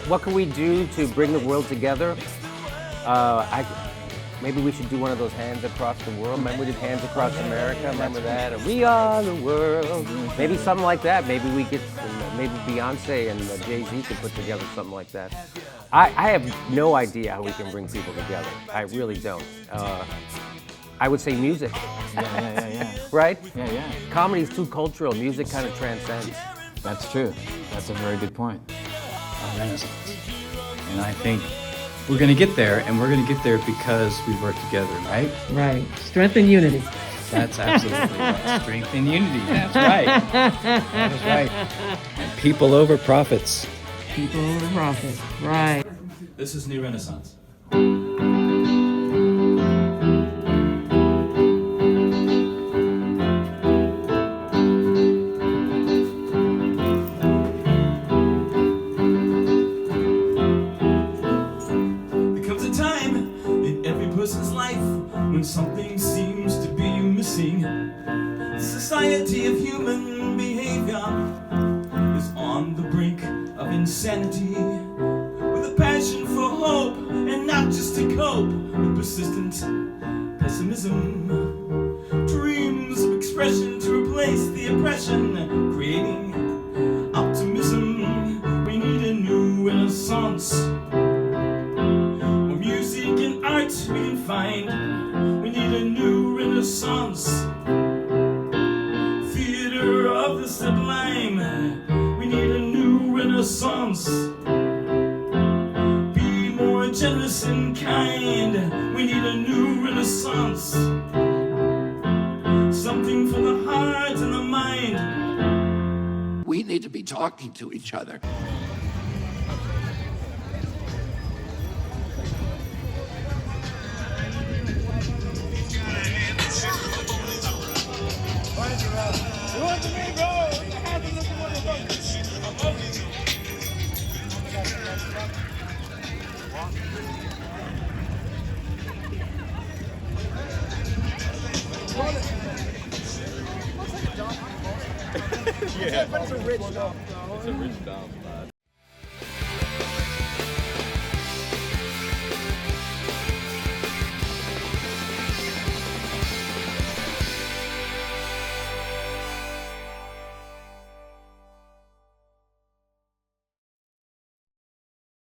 What can we do to bring the world together? Maybe we should do one of those hands across the world. Remember we did hands across America? Remember that? We are the world. Maybe something like that. Maybe we could, maybe Beyonce and Jay-Z could put together something like that. I have no idea how we can bring people together. I really don't. I would say music. Yeah. Right? Yeah. Comedy's too cultural. Music kind of transcends. That's true. That's a very good point. Renaissance. And I think we're going to get there, and we're going to get there because we work together, right? Right. Strength and unity. That's absolutely right. Strength and unity. That's right. That is right. And people over profits. People over profits. Right. This is New Renaissance. When something seems to be missing, the society of human behavior is on the brink of insanity, with a passion for hope and not just to cope with persistent pessimism, dreams of expression to replace the oppression, creating optimism. We need a new renaissance where music and art we can find. We need a new renaissance, theater of the sublime. We need a new renaissance, be more generous and kind. We need a new renaissance, something for the heart and the mind. We need to be talking to each other. Yeah, but it's a rich dump. It's a rich dump.